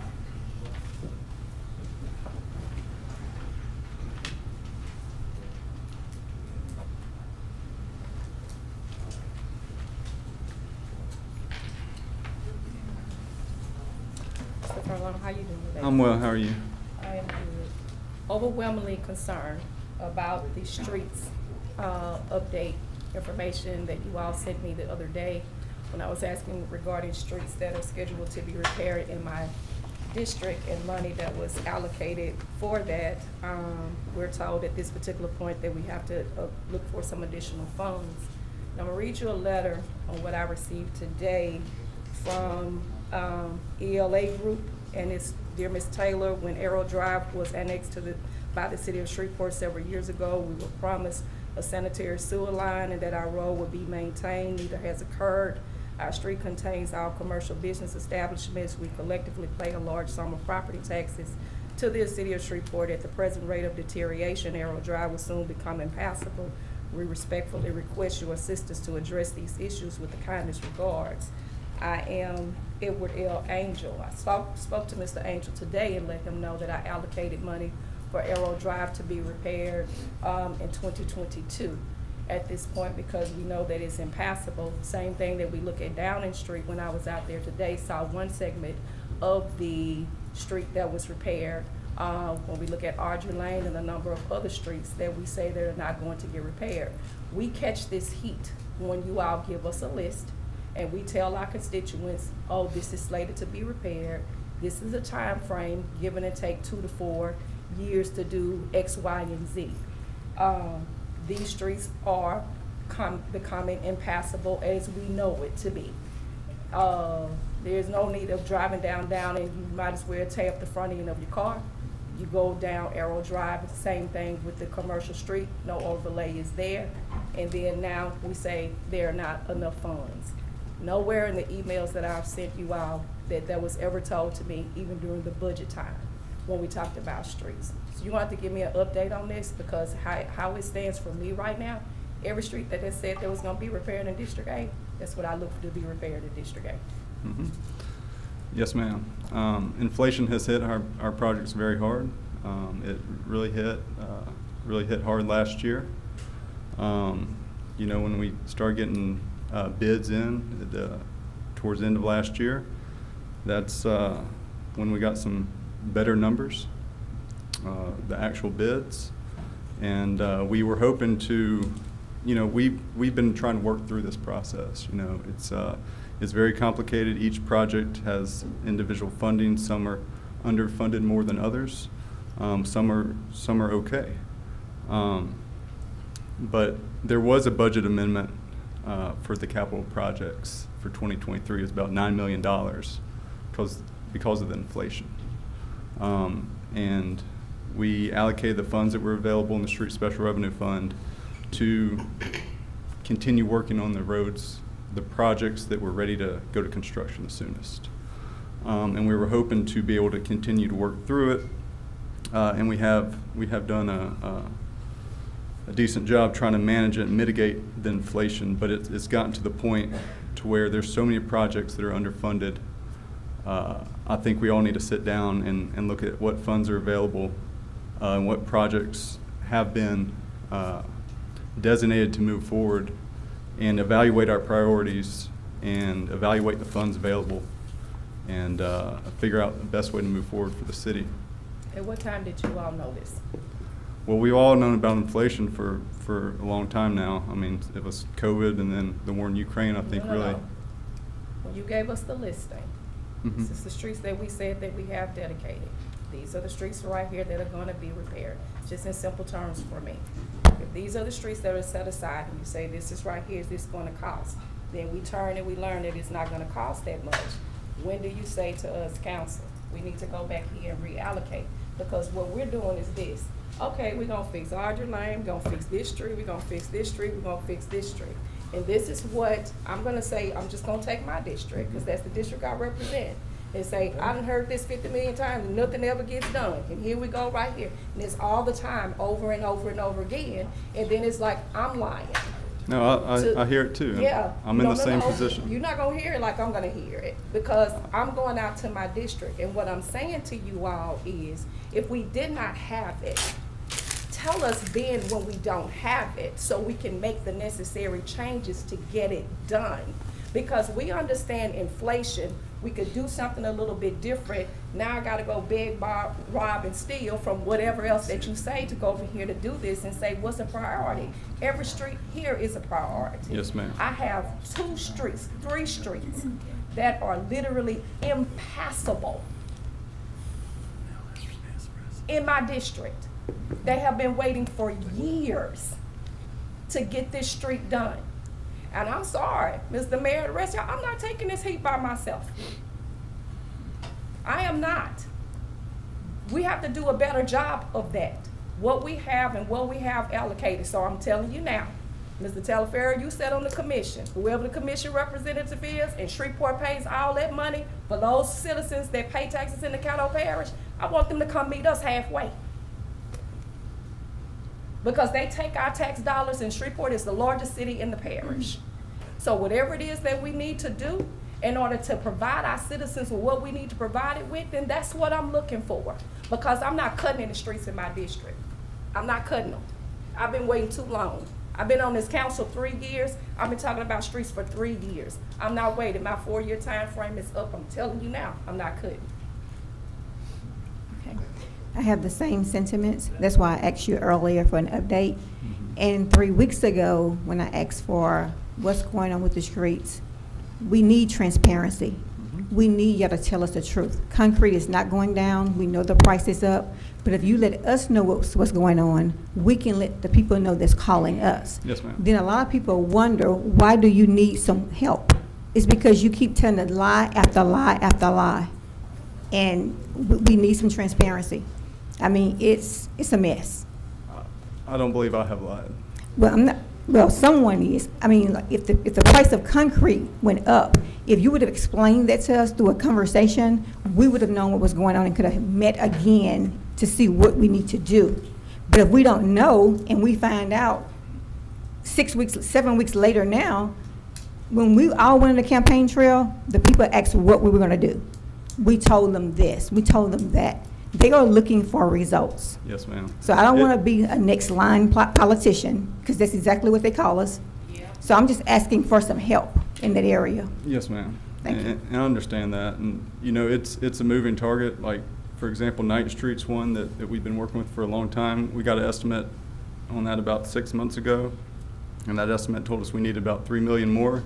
Mr. Furlong, how you doing today? I'm well, how are you? I am good. Overwhelmingly concerned about the streets update information that you all sent me the other day when I was asking regarding streets that are scheduled to be repaired in my district and money that was allocated for that. We're told at this particular point that we have to look for some additional funds. And I'm gonna read you a letter on what I received today from ELA Group, and it's, dear Ms. Taylor, when Arrow Drive was annexed by the city of Shreveport several years ago, we were promised a sanitary sewer line and that our road would be maintained. Neither has occurred. Our street contains all commercial business establishments. We collectively pay a large sum of property taxes to the city of Shreveport. At the present rate of deterioration, Arrow Drive will soon become impassable. We respectfully request your assistance to address these issues with the kindest regards. I am Edward L. Angel. I spoke to Mr. Angel today and let him know that I allocated money for Arrow Drive to be repaired in 2022 at this point, because we know that it's impassable. Same thing that we look at Downing Street. When I was out there today, saw one segment of the street that was repaired. When we look at Audrey Lane and a number of other streets that we say that are not going to get repaired. We catch this heat when you all give us a list and we tell our constituents, oh, this is slated to be repaired. This is a time frame, give and take 2 to 4 years to do X, Y, and Z. These streets are becoming impassable as we know it to be. There's no need of driving down and you might as well tear up the front end of your car. You go down Arrow Drive, it's the same thing with the commercial street, no overlay is there. And then now we say there are not enough funds. Nowhere in the emails that I've sent you all that was ever told to me, even during the budget time, when we talked about streets. So you want to give me an update on this, because how it stands for me right now, every street that they said that was gonna be repaired in District 8, that's what I look for to be repaired in District 8. Yes, ma'am. Inflation has hit our projects very hard. It really hit hard last year. You know, when we started getting bids in towards the end of last year, that's when we got some better numbers, the actual bids. And we were hoping to, you know, we've been trying to work through this process. You know, it's very complicated. Each project has individual funding. Some are underfunded more than others. Some are okay. But there was a budget amendment for the capital projects for 2023. It's about $9 million because of the inflation. And we allocated the funds that were available in the Street Special Revenue Fund to continue working on the roads, the projects that were ready to go to construction the soonest. And we were hoping to be able to continue to work through it. And we have done a decent job trying to manage it and mitigate the inflation, but it's gotten to the point to where there's so many projects that are underfunded. I think we all need to sit down and look at what funds are available and what projects have been designated to move forward, and evaluate our priorities and evaluate the funds available, and figure out the best way to move forward for the city. At what time did you all know this? Well, we've all known about inflation for a long time now. I mean, it was COVID and then the war in Ukraine, I think, really. When you gave us the listing, this is the streets that we said that we have dedicated. These are the streets right here that are gonna be repaired, just in simple terms for me. If these are the streets that are set aside and you say this is right here, is this gonna cost? Then we turn and we learn that it's not gonna cost that much. When do you say to us, council, we need to go back here and reallocate? Because what we're doing is this. Okay, we're gonna fix Audrey Lane, we're gonna fix this street, we're gonna fix this street, we're gonna fix this street. And this is what I'm gonna say, I'm just gonna take my district, because that's the district I represent, and say, I done heard this 50 million times and nothing ever gets done. And here we go right here. And it's all the time, over and over and over again. And then it's like, I'm lying. No, I hear it too. Yeah. I'm in the same position. You're not gonna hear it like I'm gonna hear it, because I'm going out to my district, and what I'm saying to you all is, if we did not have it, tell us then when we don't have it, so we can make the necessary changes to get it done. Because we understand inflation, we could do something a little bit different. Now I gotta go beg, rob, and steal from whatever else that you say to go over here to do this, and say, what's a priority? Every street here is a priority. Yes, ma'am. I have 2 streets, 3 streets that are literally impassable in my district. They have been waiting for years to get this street done. And I'm sorry, Mr. Mayor, the rest of y'all, I'm not taking this heat by myself. I am not. We have to do a better job of that, what we have and what we have allocated. So I'm telling you now, Mr. Telefair, you sat on the commission. Whoever the commission representative is, and Shreveport pays all that money for those citizens that pay taxes in the Caddo Parish, I want them to come meet us halfway. Because they take our tax dollars, and Shreveport is the largest city in the parish. So whatever it is that we need to do in order to provide our citizens with what we need to provide it with, then that's what I'm looking for. Because I'm not cutting any streets in my district. I'm not cutting them. I've been waiting too long. I've been on this council 3 years. I've been talking about streets for 3 years. I'm not waiting. My 4-year time frame is up. I'm telling you now, I'm not cutting. Okay. I have the same sentiments. That's why I asked you earlier for an update. And 3 weeks ago, when I asked for what's going on with the streets, We need transparency. We need y'all to tell us the truth. Concrete is not going down. We know the price is up. But if you let us know what's going on, we can let the people know that's calling us. Yes, ma'am. Then a lot of people wonder, why do you need some help? It's because you keep telling a lie after lie after lie. And we need some transparency. I mean, it's a mess. I don't believe I have lied. Well, I'm not, well, someone is. I mean, like, if the price of concrete went up, if you would have explained that to us through a conversation, we would have known what was going on and could have met again to see what we need to do. But if we don't know and we find out 6 weeks, 7 weeks later now, when we all went on the campaign trail, the people asked what we were gonna do. We told them this, we told them that. They are looking for results. Yes, ma'am. So I don't want to be a next line politician, because that's exactly what they call us. So I'm just asking for some help in that area. Yes, ma'am. Thank you. And I understand that. And, you know, it's a moving target. Like, for example, Ninth Street's one that we've been working with for a long time. We got an estimate on that about 6 months ago, and that estimate told us we needed about 3 million more.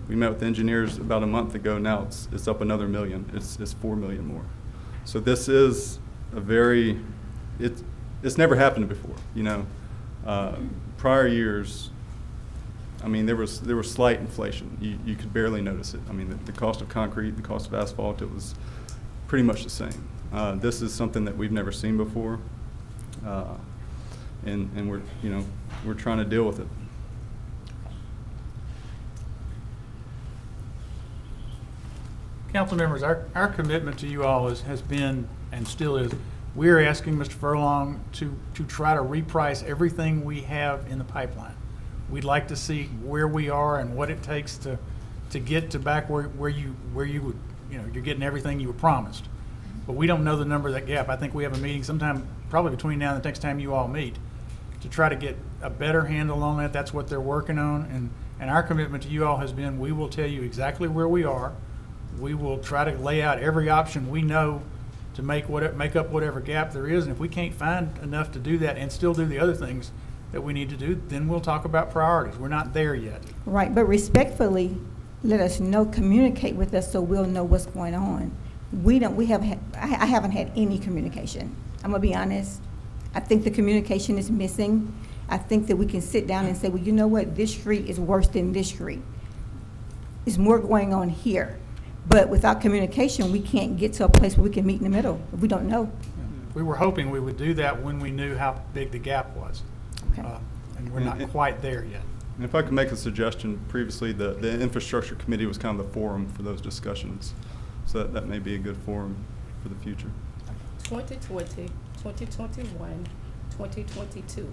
We met with engineers about a month ago. Now it's up another million. It's 4 million more. So this is a very, it's never happened before, you know. Prior years, I mean, there was slight inflation. You could barely notice it. I mean, the cost of concrete, the cost of asphalt, it was pretty much the same. This is something that we've never seen before, and we're trying to deal with it. Council members, our commitment to you all has been and still is, we're asking Mr. Furlong to try to reprice everything we have in the pipeline. We'd like to see where we are and what it takes to get to back where you would, you're getting everything you were promised. But we don't know the number of that gap. I think we have a meeting sometime, probably between now and the next time you all meet, to try to get a better handle on that. That's what they're working on. And our commitment to you all has been, we will tell you exactly where we are. We will try to lay out every option we know to make up whatever gap there is. And if we can't find enough to do that and still do the other things that we need to do, then we'll talk about priorities. We're not there yet. Right, but respectfully, let us know, communicate with us so we'll know what's going on. I haven't had any communication. I'm gonna be honest. I think the communication is missing. I think that we can sit down and say, well, you know what, this street is worse than this street. There's more going on here. But without communication, we can't get to a place where we can meet in the middle if we don't know. We were hoping we would do that when we knew how big the gap was. Okay. And we're not quite there yet. And if I could make a suggestion, previously the infrastructure committee was kind of the forum for those discussions. So that may be a good forum for the future. 2020, 2021, 2022.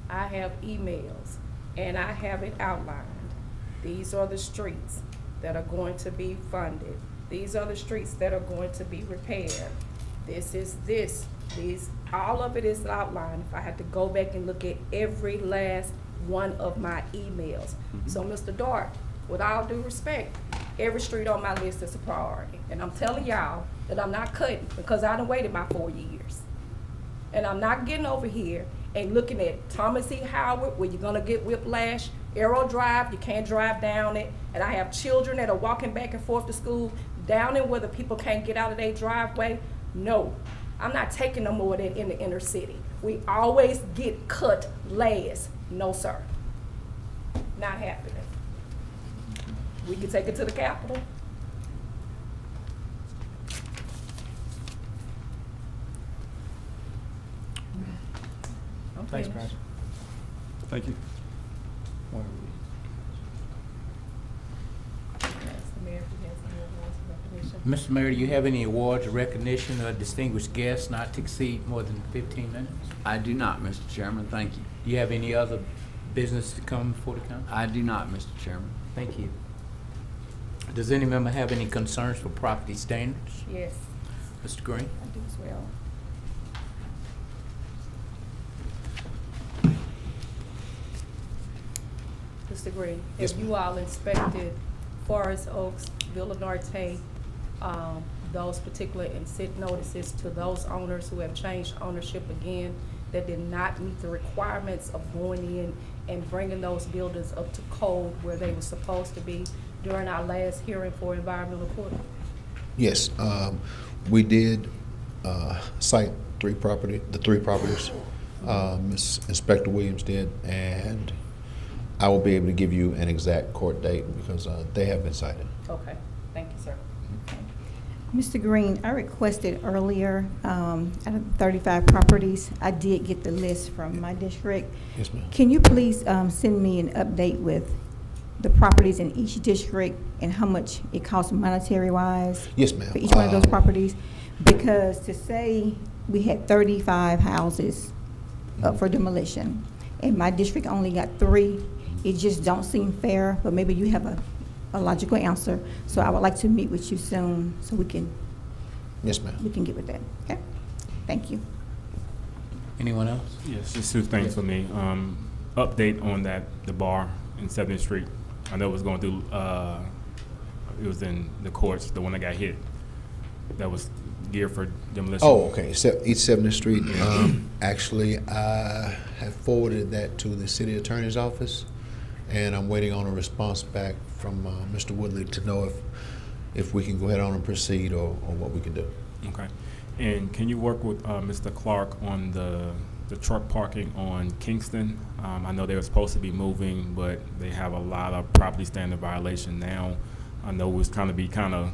I have emails and I have it outlined. These are the streets that are going to be funded. These are the streets that are going to be repaired. This is this. All of it is outlined. If I had to go back and look at every last one of my emails. So, Mr. Dart, with all due respect, every street on my list is a priority. And I'm telling y'all that I'm not cutting, because I done waited my 4 years. And I'm not getting over here and looking at Thomas E. Howard, where you're gonna get whiplash, Arrow Drive, you can't drive down it. And I have children that are walking back and forth to school down in where the people can't get out of their driveway. No, I'm not taking no more than in the inner city. We always get cut last. No, sir. Not happening. We can take it to the Capitol. Thanks, Pastor. Thank you. Mr. Mayor, do you have any awards or recognition of distinguished guests not to exceed more than 15 minutes? I do not, Mr. Chairman. Thank you. Do you have any other business to come before the council? I do not, Mr. Chairman. Thank you. Does any member have any concerns for property standards? Yes, Mr. Green? I do as well. Mr. Green, Yes, if you all inspected Forest Oaks, Villa Norte, those particular and sent notices to those owners who have changed ownership again, that did not meet the requirements of going in and bringing those buildings up to code where they were supposed to be during our last hearing for environmental reporting? Yes, we did cite the three properties. Ms. Inspector Williams did, and I will be able to give you an exact court date because they have been cited. Okay, thank you, sir. Mr. Green, I requested earlier, out of 35 properties, I did get the list from my district. Yes, ma'am. Can you please send me an update with the properties in each district and how much it costs monetary-wise? Yes, ma'am. For each one of those properties? Because to say we had 35 houses up for demolition, and my district only got 3, it just don't seem fair, but maybe you have a logical answer. So I would like to meet with you soon so we can Yes, ma'am. get with that. Okay? Thank you. Anyone else? Yes, just 2 things for me. Update on the bar in 70th Street. I know it was going through, it was in the courts, the one that got hit. That was geared for demolition. Oh, okay. East 70th Street. Actually, I have forwarded that to the city attorney's office, and I'm waiting on a response back from Mr. Woodley to know if we can go ahead on and proceed or what we can do. Okay. And can you work with Mr. Clark on the truck parking on Kingston? I know they were supposed to be moving, but they have a lot of property standard violation now. I know we was trying to be kind of,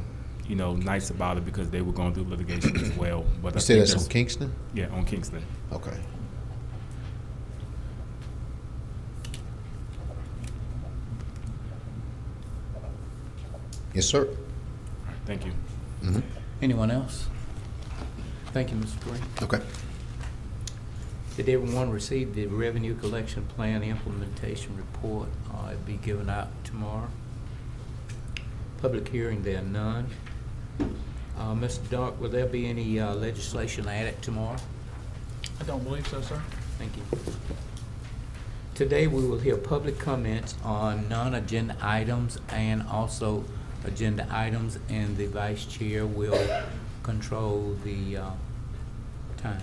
nice about it because they were going through litigation as well. But You said that's on Kingston? Yeah, on Kingston. Okay. Yes, sir. All right, thank you. Mm-hmm. Anyone else? Thank you, Mr. Green. Okay. Did everyone receive the revenue collection plan implementation report? It'll be given out tomorrow. Public hearing, there are none. Mr. Dark, will there be any legislation added tomorrow? I don't believe so, sir. Thank you. Today, we will hear public comments on non-agenda items and also agenda items, and the vice chair will control the time.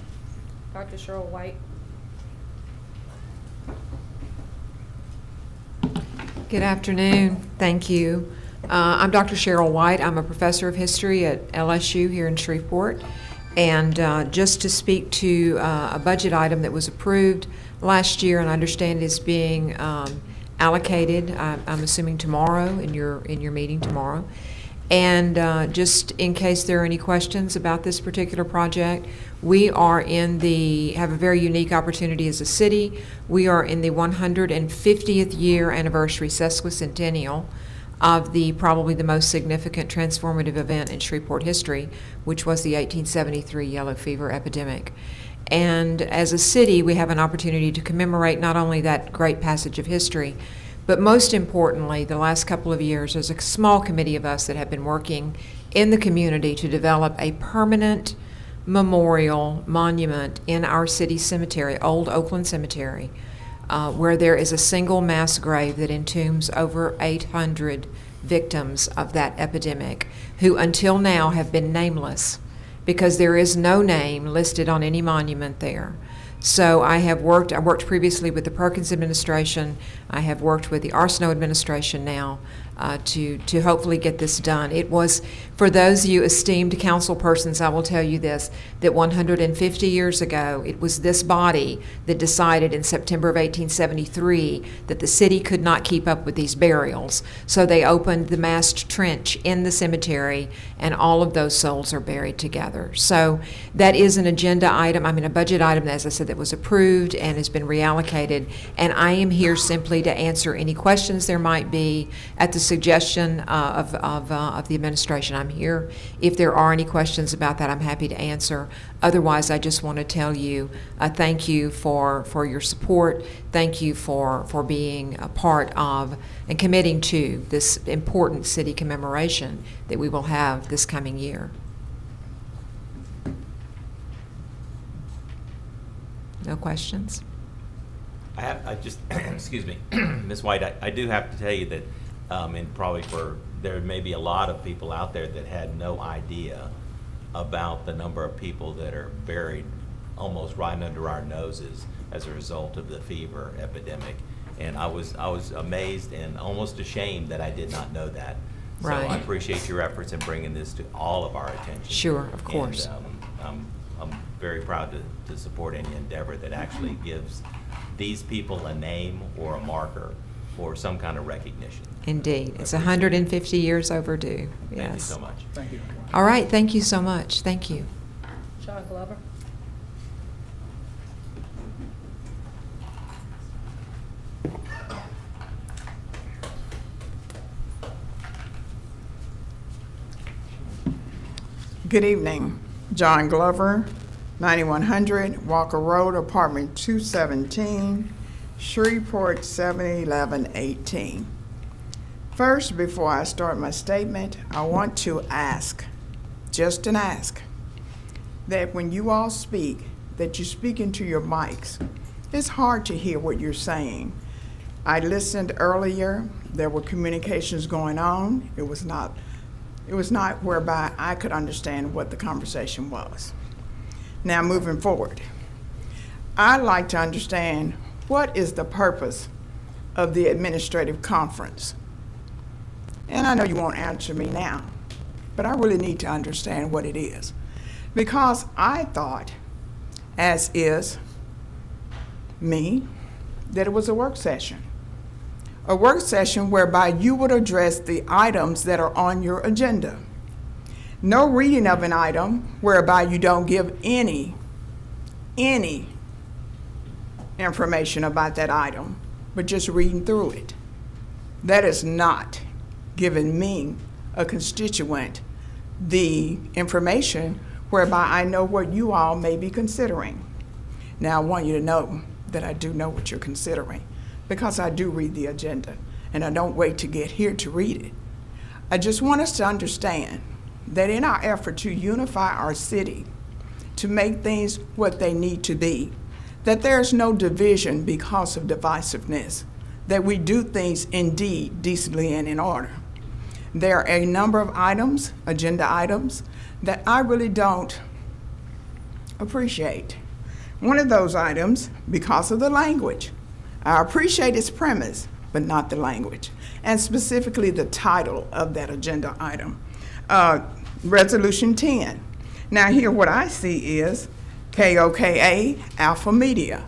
Dr. Cheryl White. Good afternoon. Thank you. I'm Dr. Cheryl White. I'm a professor of history at LSU here in Shreveport. And just to speak to a budget item that was approved last year and I understand is being allocated, I'm assuming tomorrow, in your meeting tomorrow. And just in case there are any questions about this particular project, we are have a very unique opportunity as a city. We are in the 150th year anniversary sesquicentennial of probably the most significant transformative event in Shreveport history, which was the 1873 yellow fever epidemic. And as a city, we have an opportunity to commemorate not only that great passage of history, but most importantly, the last couple of years, there's a small committee of us that have been working in the community to develop a permanent memorial monument in our city cemetery, Old Oakland Cemetery, where there is a single mass grave that entombs over 800 victims of that epidemic, who until now have been nameless because there is no name listed on any monument there. So I worked previously with the Perkins administration. I have worked with the Arsenault administration now to hopefully get this done. It was, for those of you esteemed council persons, I will tell you this, that 150 years ago, it was this body that decided in September of 1873 that the city could not keep up with these burials. So they opened the massed trench in the cemetery, and all of those souls are buried together. So that is an agenda item, a budget item, as I said, that was approved and has been reallocated. And I am here simply to answer any questions there might be at the suggestion of the administration. I'm here. If there are any questions about that, I'm happy to answer. Otherwise, I just want to tell you thank you for your support. Thank you for being a part of and committing to this important city commemoration that we will have this coming year. No questions? I just, excuse me, Ms. White, I do have to tell you that, and probably there may be a lot of people out there that had no idea about the number of people that are buried almost right under our noses as a result of the fever epidemic. And I was amazed and almost ashamed that I did not know that. Right. So I appreciate your efforts in bringing this to all of our attention. Sure, of course. And I'm very proud to support any endeavor that actually gives these people a name or a marker or some kind of recognition. Indeed. It's 150 years overdue. Yes. Thank you so much. Thank you. All right, thank you so much. Thank you. John Glover. Good evening. John Glover, 9100 Walker Road, apartment 217, Shreveport 71118. First, before I start my statement, I want to ask, just an ask, that when you all speak, that you speak into your mics. It's hard to hear what you're saying. I listened earlier. There were communications going on. It was not whereby I could understand what the conversation was. Now, moving forward, I'd like to understand what is the purpose of the administrative conference. And I know you won't answer me now, but I really need to understand what it is. Because I thought, as is me, that it was a work session. A work session whereby you would address the items that are on your agenda. No reading of an item whereby you don't give any information about that item, but just reading through it. That is not giving me, a constituent, the information whereby I know what you all may be considering. Now, I want you to know that I do know what you're considering, because I do read the agenda, and I don't wait to get here to read it. I just want us to understand that in our effort to unify our city, to make things what they need to be, that there's no division because of divisiveness, that we do things indeed decently and in order. There are a number of items, agenda items, that I really don't appreciate. One of those items, because of the language, I appreciate its premise, but not the language, and specifically the title of that agenda item. Resolution 10. Now here what I see is KOKA Alpha Media.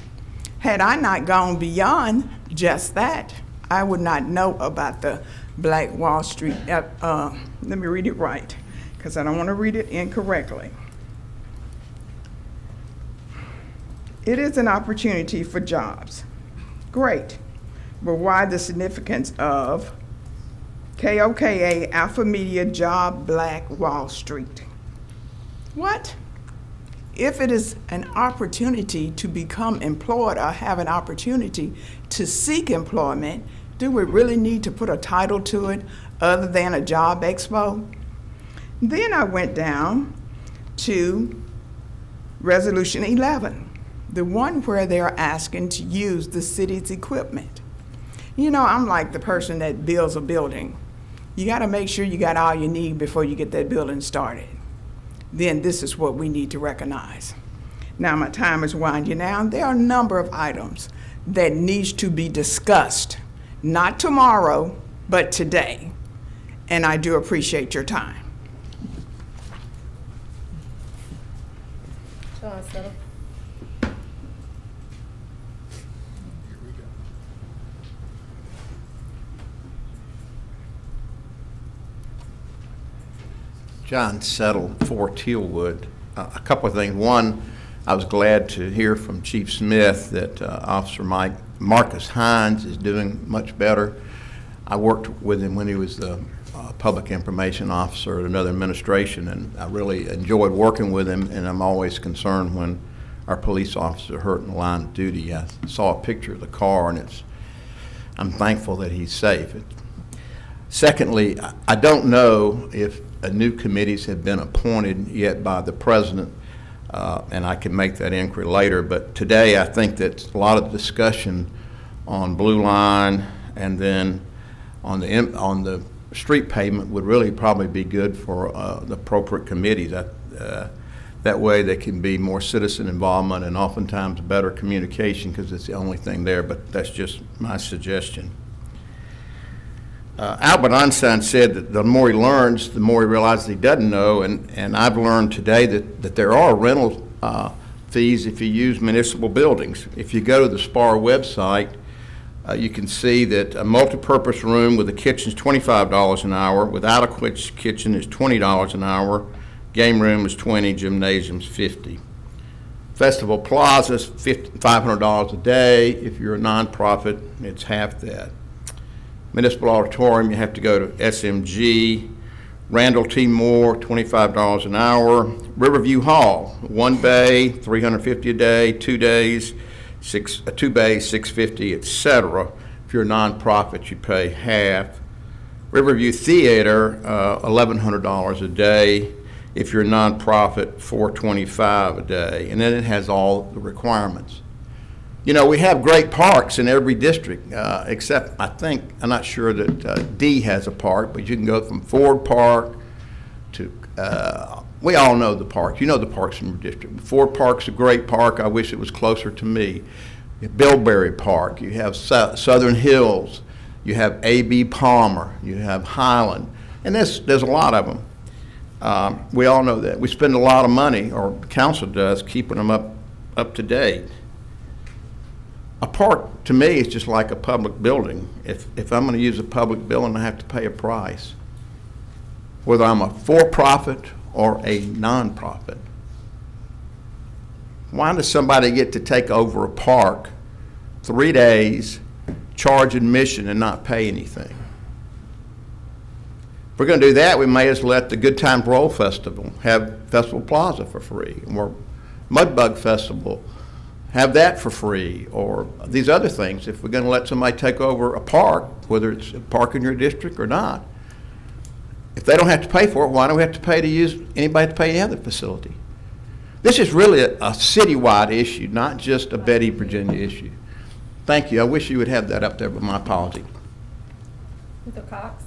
Had I not gone beyond just that, I would not know about the Black Wall Street. Let me read it right, because I don't want to read it incorrectly. It is an opportunity for jobs. Great. But why the significance of KOKA Alpha Media Job Black Wall Street? What? If it is an opportunity to become employed or have an opportunity to seek employment, do we really need to put a title to it other than a job expo? Then I went down to Resolution 11. The one where they're asking to use the city's equipment. You know, I'm like the person that builds a building. You got to make sure you got all you need before you get that building started. Then this is what we need to recognize. Now my time is winding down. There are a number of items that needs to be discussed, not tomorrow, but today. And I do appreciate your time. John Settle. John Settle, 4 Tealwood. A couple of things. One, I was glad to hear from Chief Smith that Officer Marcus Hines is doing much better. I worked with him when he was the public information officer at another administration, and I really enjoyed working with him, and I'm always concerned when our police officers are hurt in the line of duty. I saw a picture of the car, and I'm thankful that he's safe. Secondly, I don't know if new committees have been appointed yet by the president, and I can make that inquiry later. But today, I think that a lot of discussion on Blue Line and then on the street pavement would really probably be good for the appropriate committees. That way they can be more citizen involvement and oftentimes better communication because it's the only thing there, but that's just my suggestion. Albert Einstein said that the more he learns, the more he realizes he doesn't know, and I've learned today that there are rental fees if you use municipal buildings. If you go to the SPAR website, you can see that a multipurpose room with a kitchen is $25 an hour, without a kitchen is $20 an hour, game room is $20, gymnasium's $50. Festival Plaza is $500 a day. If you're a nonprofit, it's half that. Municipal Auditorium, you have to go to SMG. Randall T. Moore, $25 an hour. Riverview Hall, 1 bay, $350 a day, 2 days, 2 bays, $650, etc. If you're a nonprofit, you pay half. Riverview Theater, $1,100 a day. If you're a nonprofit, $425 a day. And then it has all the requirements. You know, we have great parks in every district, except I'm not sure that D has a park, but you can go from Ford Park to, we all know the parks. You know the parks in your district. Ford Park's a great park. I wish it was closer to me. You have Bilberry Park. You have Southern Hills. You have A.B. Palmer. You have Highland. And there's a lot of them. We all know that. We spend a lot of money, or the council does, keeping them up to date. A park, to me, is just like a public building. If I'm going to use a public building, I have to pay a price, whether I'm a for-profit or a nonprofit. Why does somebody get to take over a park 3 days, charge admission, and not pay anything? If we're going to do that, we may as well let the Good Times Roll Festival have Festival Plaza for free, or Mudbug Festival have that for free, or these other things. If we're going to let somebody take over a park, whether it's a park in your district or not, if they don't have to pay for it, why do we have to pay to use anybody to pay any other facility? This is really a citywide issue, not just a Betty, Virginia issue. Thank you. I wish you would have that up there, but my apology. Mr. Cox?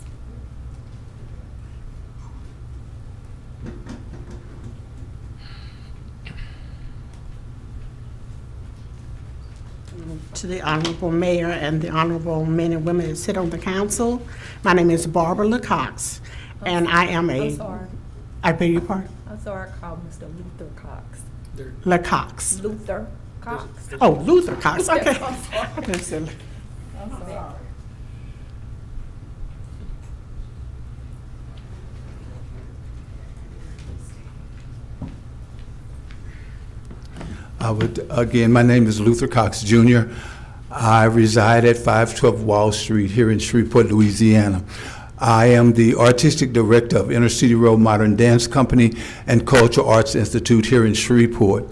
To the Honorable Mayor and the Honorable men and women that sit on the council. My name is Barbara LaCox, and I am a... I'm sorry. I beg your pardon? I'm sorry, I called Mr. Luther Cox. LaCox. Luther Cox. Oh, Luther Cox, okay. Yes, I'm sorry. That's silly. I'm sorry. Again, my name is Luther Cox Jr. I reside at 512 Wall Street here in Shreveport, Louisiana. I am the Artistic Director of Inner City Road Modern Dance Company and Cultural Arts Institute here in Shreveport.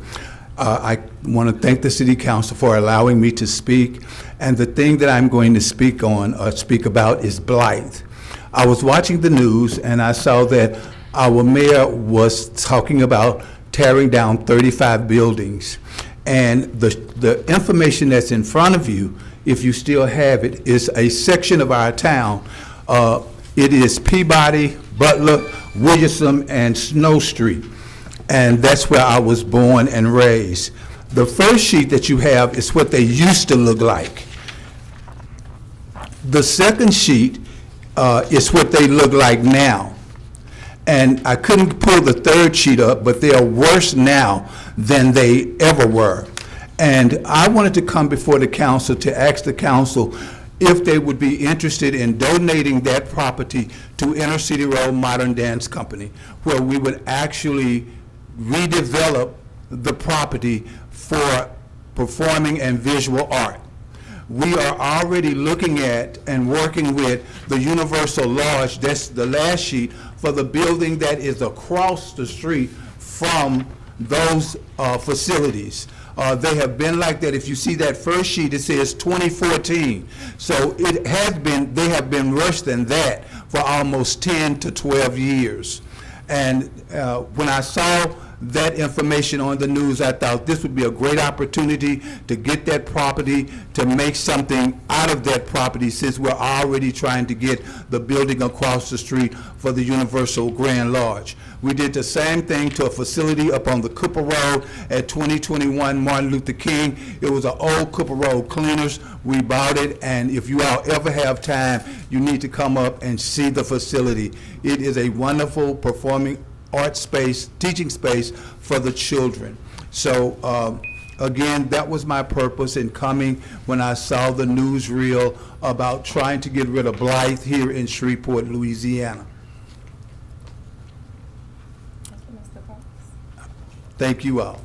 I want to thank the City Council for allowing me to speak, and the thing that I'm going to speak about is blight. I was watching the news and I saw that our mayor was talking about tearing down 35 buildings. And the information that's in front of you, if you still have it, is a section of our town. It is Peabody, Butler, Williamson, and Snow Street. And that's where I was born and raised. The first sheet that you have is what they used to look like. The second sheet is what they look like now. And I couldn't pull the third sheet up, but they are worse now than they ever were. And I wanted to come before the council to ask the council if they would be interested in donating that property to Inner City Road Modern Dance Company, where we would actually redevelop the property for performing and visual art. We are already looking at and working with the Universal Lodge, that's the last sheet, for the building that is across the street from those facilities. They have been like that. If you see that first sheet, it says 2014. So it has been, they have been worse than that for almost 10 to 12 years. And when I saw that information on the news. I thought this would be a great opportunity to get that property, to make something out of that property, since we're already trying to get the building across the street for the Universal Grand Lodge. We did the same thing to a facility up on the Cooper Road at 2021 Martin Luther King. It was an old Cooper Road Cleaners. We bought it, and if you all ever have time, you need to come up and see the facility. It is a wonderful performing art space, teaching space for the children. So again, that was my purpose in coming when I saw the newsreel about trying to get rid of Blythe here in Shreveport, Louisiana. Thank you, Mr. Cox. Thank you all.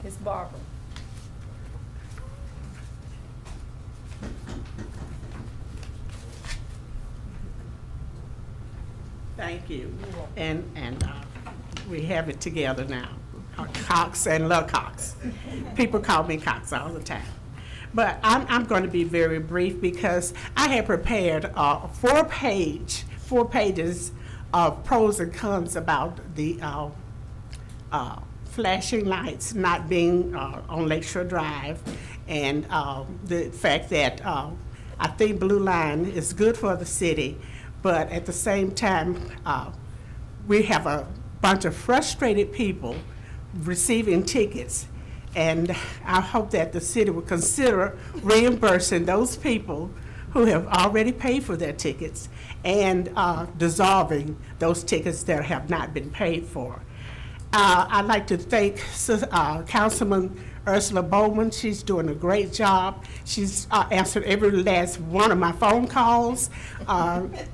Ms. Barber. Thank you. And we have it together now. Cox and Love Cox. People call me Cox all the time. But I'm going to be very brief because I had prepared 4 pages of pros and cons about the flashing lights not being on Lakeshore Drive, and the fact that I think Blue Line is good for the city, but at the same time, we have a bunch of frustrated people receiving tickets, and I hope that the city will consider reimbursing those people who have already paid for their tickets and dissolving those tickets that have not been paid for. I'd like to thank Councilman Ursula Bowman. She's doing a great job. She's answered every last one of my phone calls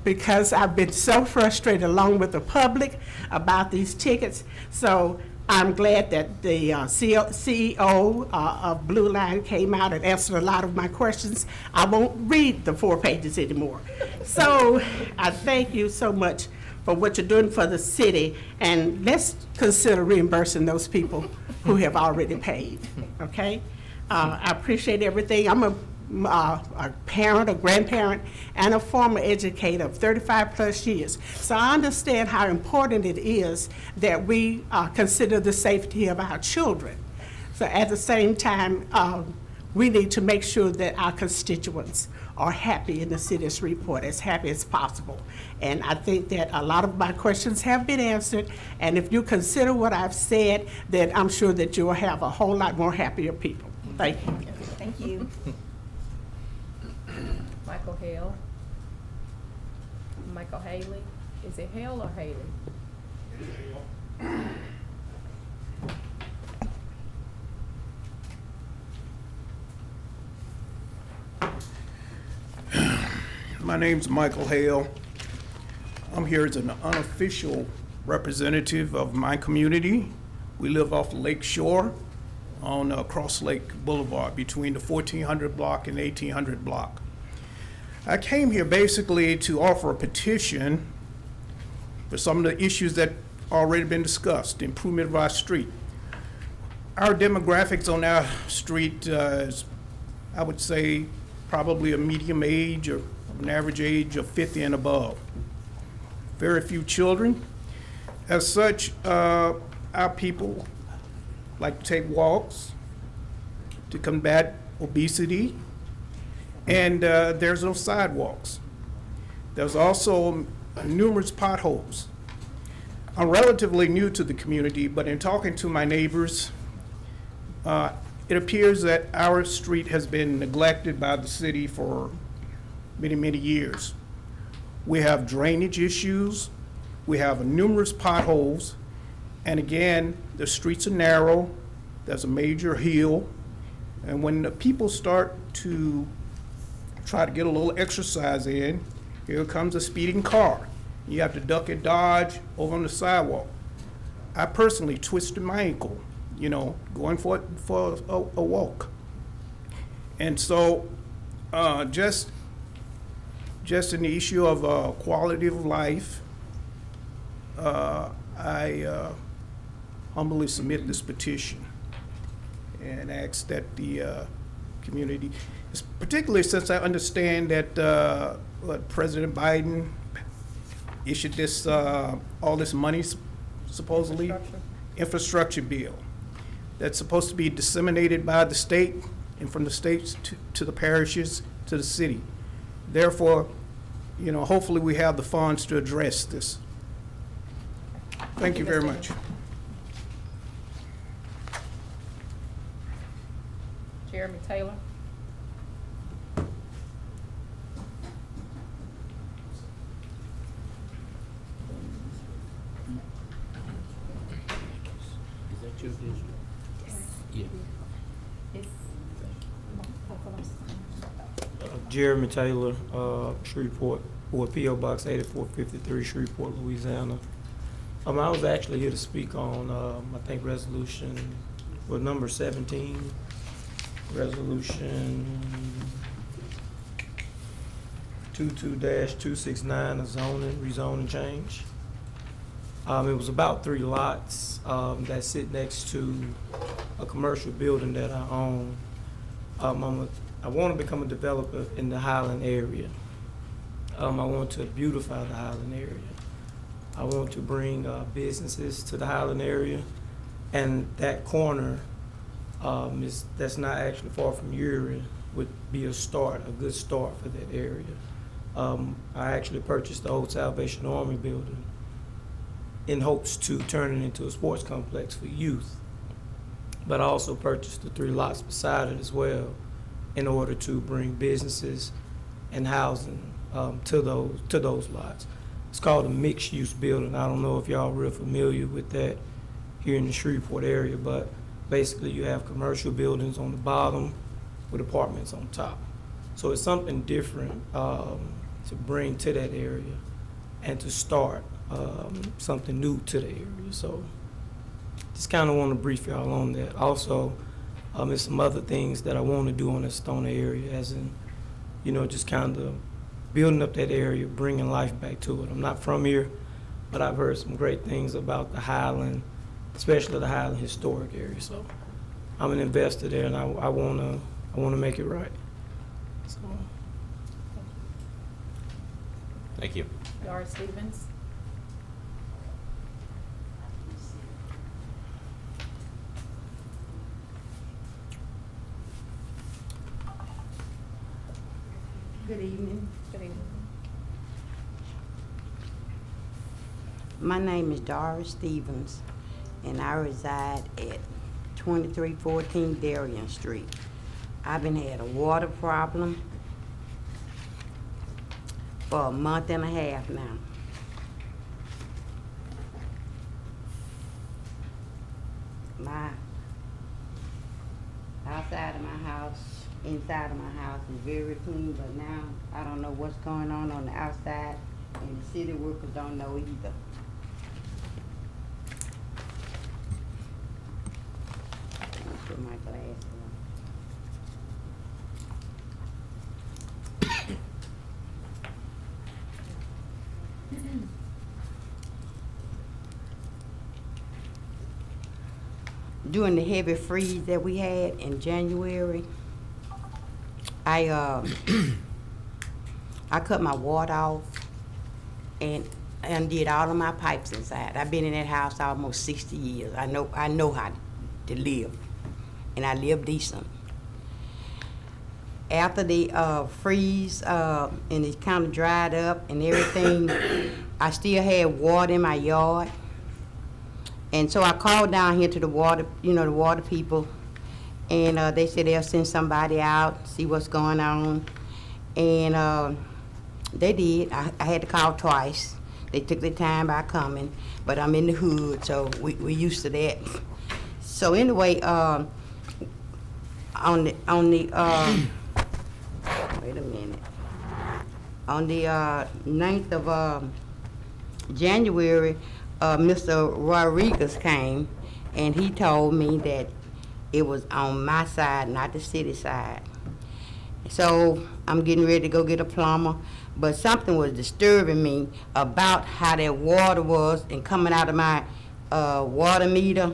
because I've been so frustrated along with the public about these tickets. So I'm glad that the CEO of Blue Line came out and answered a lot of my questions. I won't read the 4 pages anymore. So I thank you so much for what you're doing for the city, and let's consider reimbursing those people who have already paid, okay? I appreciate everything. I'm a parent, a grandparent, and a former educator of 35 plus years. So I understand how important it is that we consider the safety of our children. So at the same time, we need to make sure that our constituents are happy in the city of Shreveport, as happy as possible. And I think that a lot of my questions have been answered, and if you consider what I've said, then I'm sure that you'll have a whole lot more happier people. Thank you. Thank you. Michael Hale. Michael Haley. Is it Hale or Haley? My name's Michael Hale. I'm here as an unofficial representative of my community. We live off the Lake Shore on Cross Lake Boulevard between the 1400 block and 1800 block. I came here basically to offer a petition for some of the issues that already been discussed, improvement of our street. Our demographics on our street is, I would say, probably a medium age or an average age of 50 and above. Very few children. As such, our people like to take walks to combat obesity, and there's no sidewalks. There's also numerous potholes. I'm relatively new to the community, but in talking to my neighbors, it appears that our street has been neglected by the city for many, many years. We have drainage issues, we have numerous potholes, and again, the streets are narrow, there's a major hill, and when the people start to try to get a little exercise in, here comes a speeding car. You have to duck and dodge over on the sidewalk. I personally twisted my ankle, you know, going for a walk. And so just in the issue of quality of life, I humbly submit this petition and ask that the community, particularly since I understand that what President Biden issued this, all this money supposedly, infrastructure bill that's supposed to be disseminated by the state and from the states to the parishes, to the city. Therefore, you know, hopefully we have the funds to address this. Thank you very much. Jeremy Taylor. Is that your district? Yeah. Jeremy Taylor, Shreveport, or P.O. Box 8453, Shreveport, Louisiana. I was actually here to speak on, I think, resolution, number 17, resolution 22-269, a rezoning change. It was about 3 lots that sit next to a commercial building that I own. I want to become a developer in the Highland area. I want to beautify the Highland area. I want to bring businesses to the Highland area, and that corner that's not actually far from Uri would be a good start for that area. I actually purchased the old Salvation Army building in hopes to turn it into a sports complex for youth, but I also purchased the 3 lots beside it as well in order to bring businesses and housing to those lots. It's called a mixed-use building. I don't know if y'all real familiar with that here in the Shreveport area, but basically you have commercial buildings on the bottom with apartments on top. So it's something different to bring to that area and to start something new to the area. So just kind of want to brief y'all on that. Also, there's some other things that I want to do on the Stoner area, as in, you know, just kind of building up that area, bringing life back to it. I'm not from here, but I've heard some great things about the Highland, especially the Highland Historic area. So I'm an investor there, and I want to make it right. So. Thank you. Yara Stevens. Good evening. Good evening. My name is Doris Stevens, and I reside at 2314 Darien Street. I've been had a water problem for a month and a half now. My outside of my house, inside of my house is very clean, but now I don't know what's going on the outside, and the city workers don't know either. Put my glasses on. During the heavy freeze that we had in January, I cut my water off and undid all of my pipes inside. I've been in that house almost 60 years. I know how to live, and I live decent. After the freeze and it kind of dried up and everything, I still had water in my yard. And so I called down here to the water, the water people, and they said they'll send somebody out, see what's going on. And they did. I had to call twice. They took their time by coming, but I'm in the hood, so we're used to that. So anyway, on the wait a minute. On the 9th of January, Mr. Rodriguez came, and he told me that it was on my side, not the city side. So I'm getting ready to go get a plumber, but something was disturbing me about how that water was and coming out of my water meter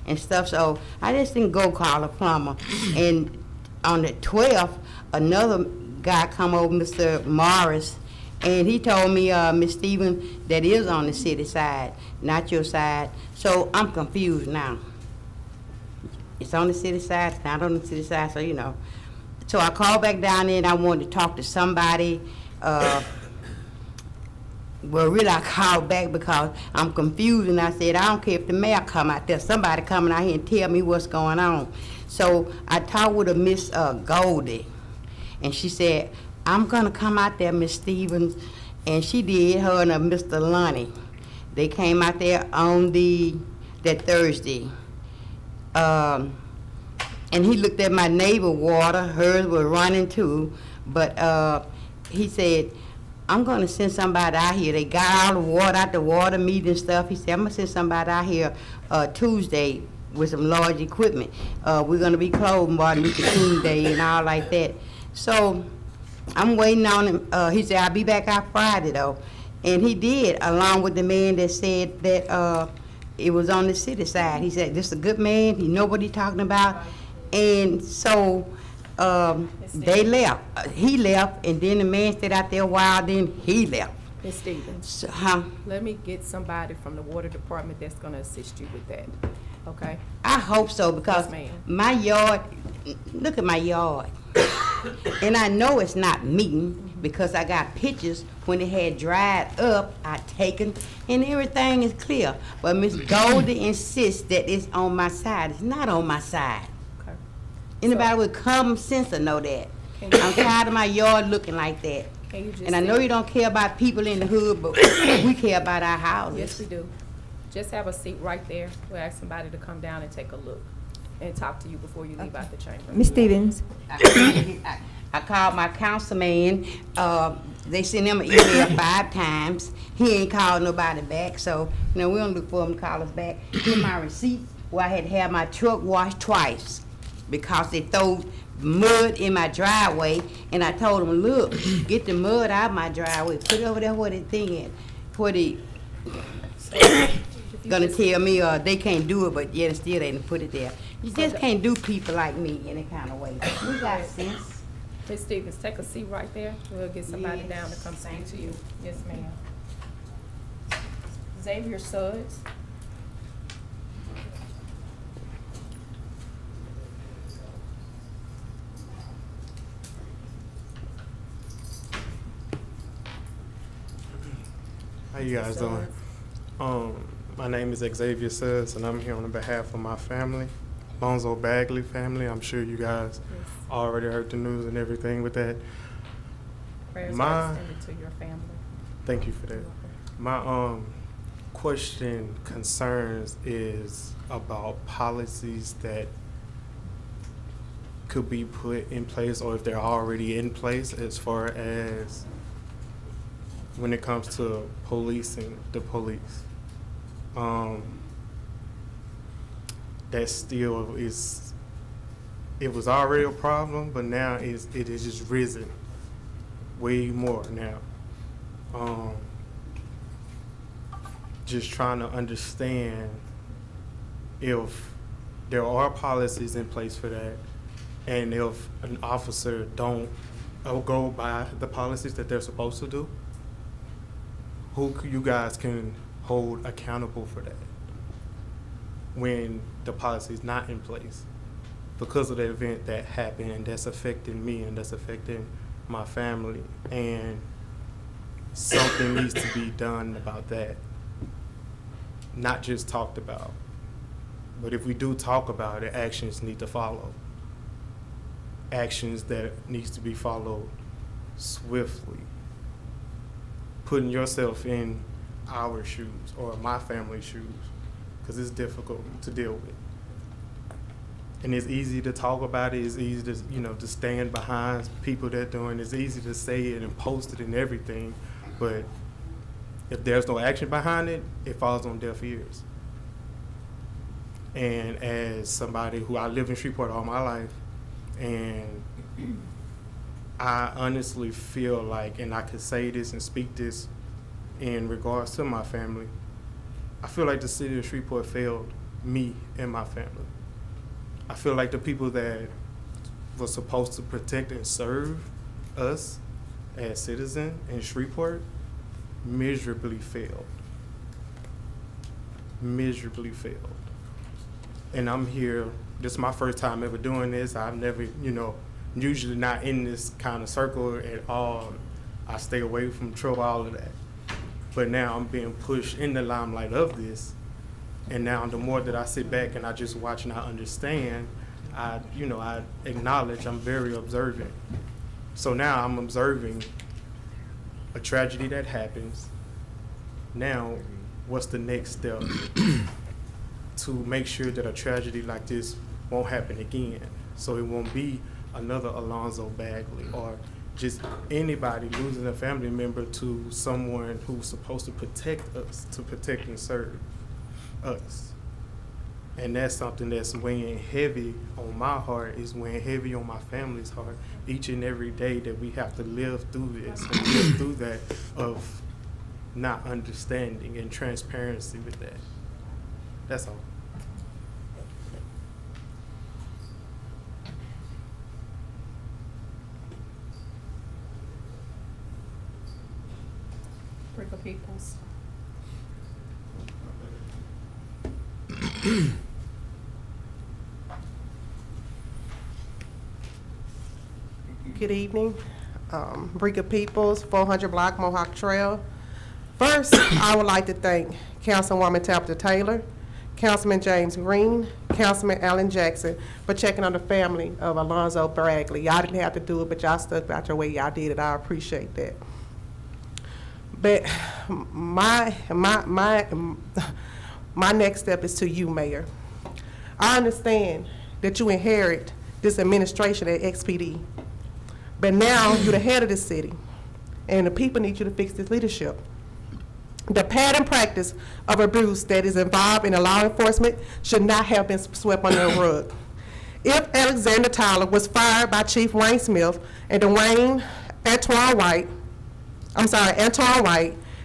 and stuff. So I just didn't go call a plumber. And on the 12th, another guy come over, Mr. Morris, And he told me, Ms. Stevens, that is on the city side, not your side. So I'm confused now. It's on the city side, it's not on the city side, so you know. So I called back down there and I wanted to talk to somebody. Well, really, I called back because I'm confused, and I said, I don't care if the mayor come out there. Somebody coming out here and tell me what's going on. So I talked with a Miss Goldie, and she said, I'm going to come out there, Miss Stevens. And she did, her and Mr. Lonnie. They came out there on that Thursday. And he looked at my neighbor water, hers was running too, but he said, I'm gonna send somebody out here. They got all the water out the water meter and stuff. He said, I'm gonna send somebody out here Tuesday with some large equipment. We're gonna be closed Martin Luther King Day and all like that. So I'm waiting on him. He said, I'll be back out Friday though. And he did, along with the man that said that it was on the city side. He said, this is a good man, he know what he's talking about. And so they left. He left, and then the man stayed out there a while, then he left. Ms. Stevens, So, let me get somebody from the water department that's gonna assist you with that, okay? I hope so, because Yes, ma'am. my yard, look at my yard. And I know it's not me, because I got pictures when it had dried up, I taken, and everything is clear. But Miss Goldie insists that it's on my side. It's not on my side. Okay. Anybody with common sense will know that. Can you- I'm tired of my yard looking like that. Can you just And I know sit- you don't care about people in the hood, but we care about our houses. Yes, we do. Just have a seat right there. We'll ask somebody to come down and take a look and talk to you before you leave out the chamber. Ms. Stevens? I called my councilman. They sent him an email 5 times. He ain't called nobody back, so we don't look for him to call us back. Here's my receipt where I had to have my truck washed twice because they threw mud in my driveway, and I told them, look, get the mud out of my driveway, put it over there where the thing is, where the gonna tell me they can't do it, but yet still they didn't put it there. You just can't do people like me any kind of way. We got sense. Ms. Stevens, take a seat right there. We'll get somebody down to come speak to you. Yes, ma'am. Xavier Suggs. How you guys doing? My name is Xavier Suggs, and I'm here on behalf of my family, Bonzo Bagley family. I'm sure you guys already heard the news and everything with that. Prayers are extended to your family. Thank you for that. My question concerns is about policies that could be put in place, or if they're already in place, as far as when it comes to policing the police. That still is, it was already a problem, but now it is just risen way more now. Just trying to understand if there are policies in place for that, and if an officer don't go by the policies that they're supposed to do, who you guys can hold accountable for that when the policy is not in place because of the event that happened and that's affecting me and that's affecting my family, and something needs to be done about that, not just talked about. But if we do talk about it, actions need to follow. Actions that needs to be followed swiftly. Putting yourself in our shoes or my family's shoes, because it's difficult to deal with. And it's easy to talk about it, it's easy to, to stand behind people that are doing it, it's easy to say it and post it and everything, but if there's no action behind it, it falls on deaf ears. And as somebody who, I lived in Shreveport all my life, and I honestly feel like, and I could say this and speak this in regards to my family, I feel like the city of Shreveport failed me and my family. I feel like the people that were supposed to protect and serve us as citizen in Shreveport miserably failed. Miserably failed. And I'm here, this is my first time ever doing this. I've never, usually not in this kind of circle at all. I stay away from trouble, all of that. But now I'm being pushed in the limelight of this. And now the more that I sit back and I just watch and I understand, I acknowledge, I'm very observant. So now I'm observing a tragedy that happens. Now, what's the next step to make sure that a tragedy like this won't happen again? So it won't be another Alonzo Bagley or just anybody losing a family member to someone who's supposed to protect us, to protect and serve us. And that's something that's weighing heavy on my heart, is weighing heavy on my family's heart each and every day, that we have to live through this and live through that of not understanding and transparency with that. That's all. Rico Peoples. Good evening. Brika Peoples, 400 Block Mohawk Trail. First, I would like to thank Councilwoman Tabitha Taylor, Councilman James Green, Councilman Alan Jackson for checking on the family of Alonzo Bagley. Y'all didn't have to do it, but y'all stuck out your way. Y'all did it. I appreciate that. But my next step is to you, Mayor. I understand that you inherit this administration at XPD, but now you're the head of the city, and the people need you to fix this leadership. The pattern practice of abuse that is involved in the law enforcement should not have been swept under the rug. If Alexander Tyler was fired by Chief Wayne Smith and Antoine White,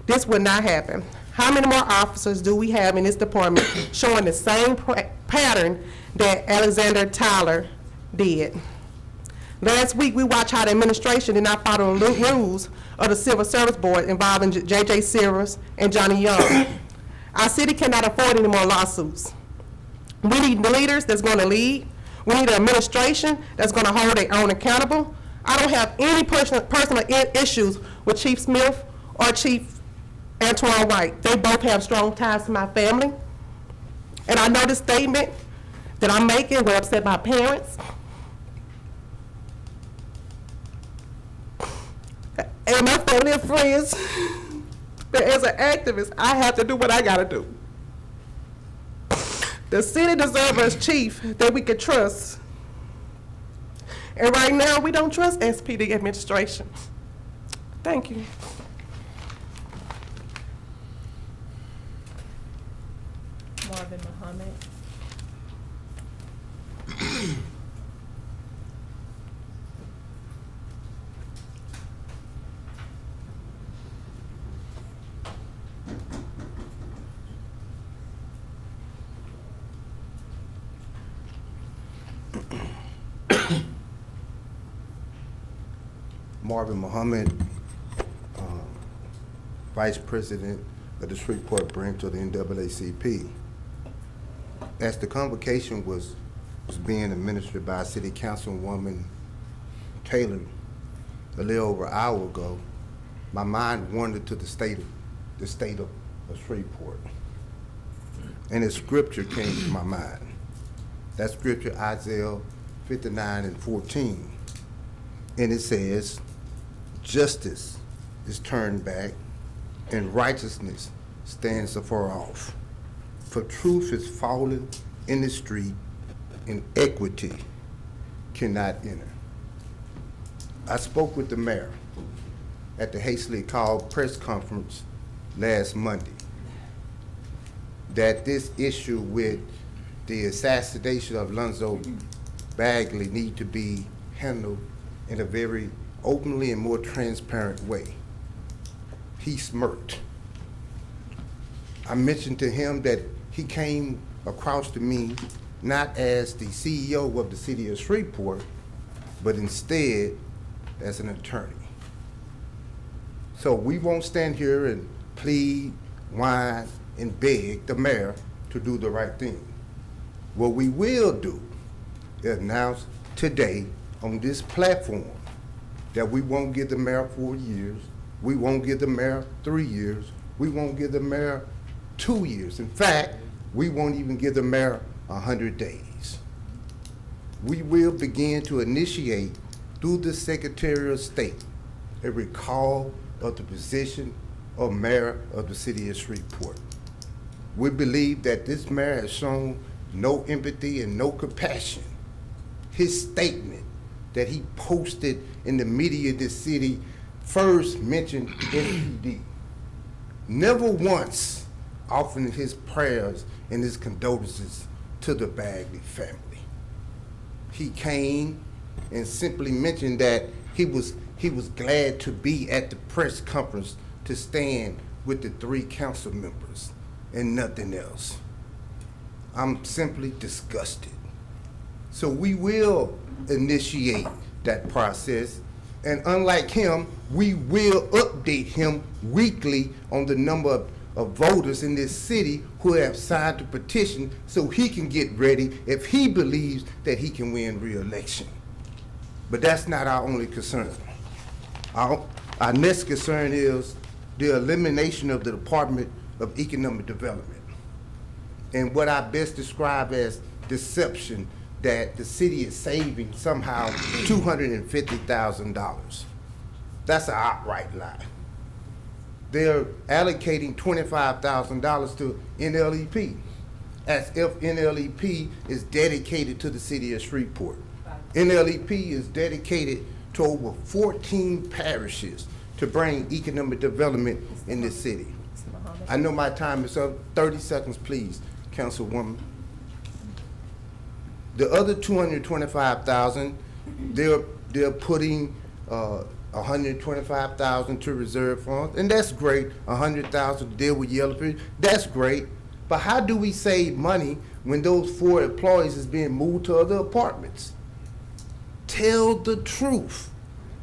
this would not happen. How many more officers do we have in this department showing the same pattern that Alexander Tyler did? Last week, we watched how the administration did not follow the rules of the Civil Service Board involving J.J. Silvers and Johnny Young. Our city cannot afford any more lawsuits. We need leaders that's going to lead. We need an administration that's going to hold their own accountable. I don't have any personal issues with Chief Smith or Chief Antoine White. They both have strong ties to my family. And I know the statement that I'm making will upset my parents and my family and friends. But as an activist, I have to do what I gotta do. The city deserves a chief that we can trust. And right now, we don't trust SPD administration. Thank you. Marvin Muhammad. Marvin Muhammad, Vice President of the Shreveport branch of the NAACP. As the convocation was being administered by City Councilwoman Taylor a little over an hour ago, my mind wandered to the state of Shreveport. And a scripture came to my mind. That scripture, Isaiah 59:14. And it says, justice is turned back and righteousness stands afar off. For truth is fallen in the street and equity cannot enter. I spoke with the mayor at the hastily called press conference last Monday that this issue with the assassination of Alonzo Bagley need to be handled in a very openly and more transparent way. He smirked. I mentioned to him that he came across to me not as the CEO of the city of Shreveport, but instead as an attorney. So we won't stand here and plead, whine, and beg the mayor to do the right thing. What we will do is announce today on this platform that we won't give the mayor 4 years, we won't give the mayor 3 years, we won't give the mayor 2 years. In fact, we won't even give the mayor 100 days. We will begin to initiate through the Secretary of State a recall of the position of mayor of the city of Shreveport. We believe that this mayor has shown no empathy and no compassion. His statement that he posted in the media of this city first mentioned NPD. Never once offering his prayers and his condolences to the Bagley family. He came and simply mentioned that he was glad to be at the press conference to stand with the 3 council members and nothing else. I'm simply disgusted. So we will initiate that process, and unlike him, we will update him weekly on the number of voters in this city who have signed the petition so he can get ready if he believes that he can win re-election. But that's not our only concern. Our next concern is the elimination of the Department of Economic Development and what I best describe as deception, that the city is saving somehow $250,000. That's an outright lie. They're allocating $25,000 to NLEP, as if NLEP is dedicated to the city of Shreveport. NLEP is dedicated to over 14 parishes to bring economic development in this city. I know my time is up. 30 seconds, please, Councilwoman. The other $225,000, they're putting $125,000 to reserve funds, and that's great. $100,000 to deal with Yellowfish, that's great. But how do we save money when those 4 employees is being moved to other apartments? Tell the truth.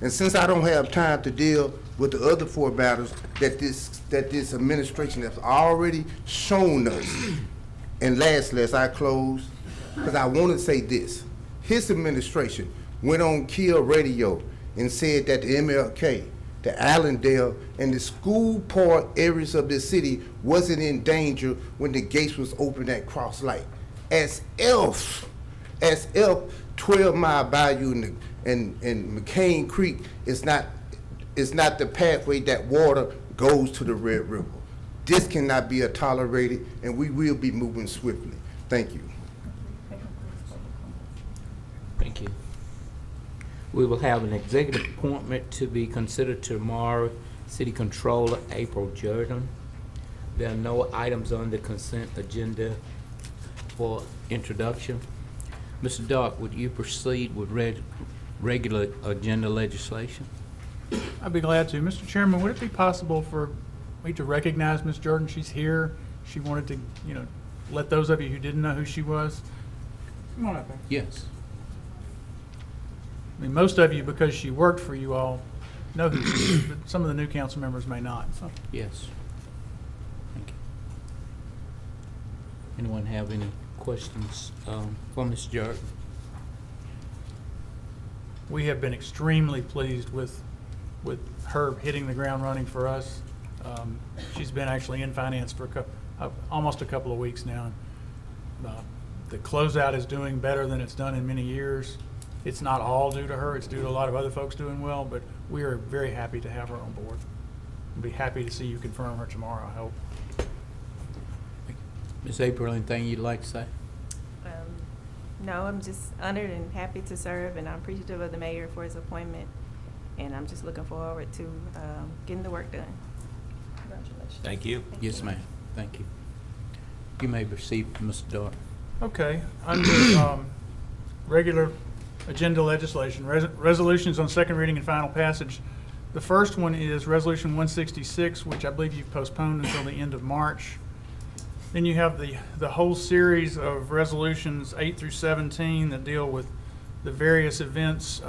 And since I don't have time to deal with the other 4 matters that this administration has already shown us, and lastly, as I close, because I want to say this, his administration went on Kill Radio and said that the MLK, the Allendale, and the school park areas of the city wasn't in danger when the gates was open at Cross Light. As if 12 Mile Bayou and McCain Creek is not the pathway that water goes to the Red River. This cannot be tolerated, and we will be moving swiftly. Thank you. Thank you. We will have an executive appointment to be considered tomorrow. City Controller April Jordan. There are no items on the consent agenda for introduction. Mr. Dark, would you proceed with regular agenda legislation? I'd be glad to. Mr. Chairman, would it be possible for me to recognize Ms. Jordan? She's here. She wanted to, let those of you who didn't know who she was. Come on up there. Yes. I mean, most of you, because she worked for you all, know who she is, but some of the new council members may not. So. Yes. Thank you. Anyone have any questions for Ms. Jordan? We have been extremely pleased with her hitting the ground running for us. She's been actually in finance for almost a couple of weeks now. The closeout is doing better than it's done in many years. It's not all due to her, it's due to a lot of other folks doing well, but we are very happy to have her on board. We'll be happy to see you confirm her tomorrow, I hope. Ms. April, anything you'd like to say? No, I'm just honored and happy to serve, and I'm appreciative of the mayor for his appointment, and I'm just looking forward to getting the work done. Congratulations. Thank you. Yes, ma'am. Thank you. You may proceed, Mr. Dark. Okay, under regular agenda legislation, resolutions on second reading and final passage. The first one is Resolution 166, which I believe you've postponed until the end of March. Then you have the whole series of resolutions 8 through 17 that deal with the various events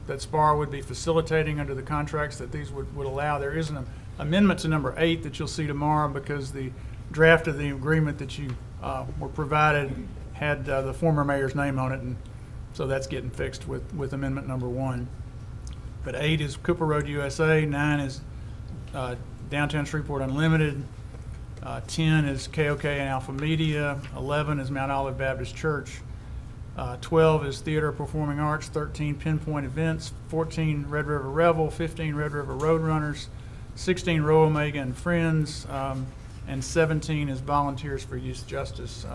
that SPAR would be facilitating under the contracts that these would allow. There is an amendment to number 8 that you'll see tomorrow because the draft of the agreement that you were provided had the former mayor's name on it, and so that's getting fixed with amendment number 1. But 8 is Cooper Road USA, 9 is Downtown Shreveport Unlimited, 10 is KOK and Alpha Media, 11 is Mount Olive Baptist Church, 12 is Theater of Performing Arts, 13 Pinpoint Events, 14 Red River Revel, 15 Red River Roadrunners, 16 Row Omega and Friends, and 17 is Volunteers for Youth Justice.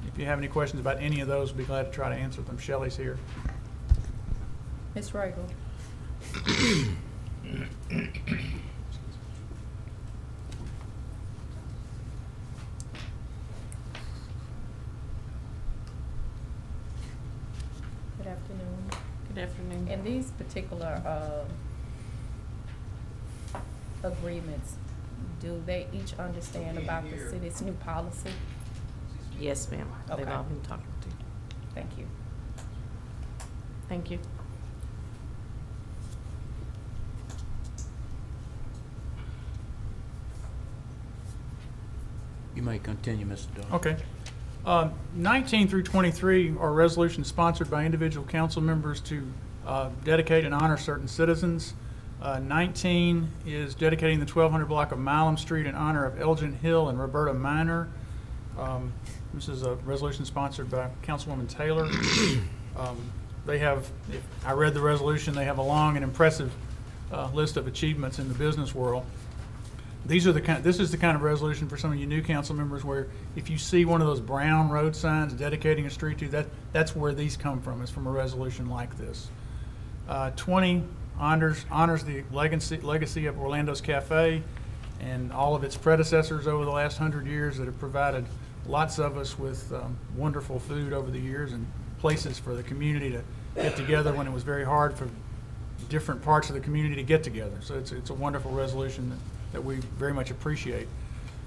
If you have any questions about any of those, we'll be glad to try to answer them. Shelley's here. Ms. Riggle. Good afternoon. Good afternoon. In these particular agreements, do they each understand about the city's new policy? Yes, ma'am. They've Okay. all been talking to. Thank you. Thank you. You may continue, Mr. Dunn. Okay. 19 through 23 are resolutions sponsored by individual council members to dedicate and honor certain citizens. 19 is dedicating the 1200 block of Milam Street in honor of Elgin Hill and Roberta Minor. This is a resolution sponsored by Councilwoman Taylor. They have, I read the resolution, they have a long and impressive list of achievements in the business world. This is the kind of resolution for some of you new council members where if you see one of those brown road signs dedicating a street to, that's where these come from, is from a resolution like this. 20 honors the legacy of Orlando's Cafe and all of its predecessors over the last 100 years that have provided lots of us with wonderful food over the years and places for the community to get together when it was very hard for different parts of the community to get together. So it's a wonderful resolution that we very much appreciate.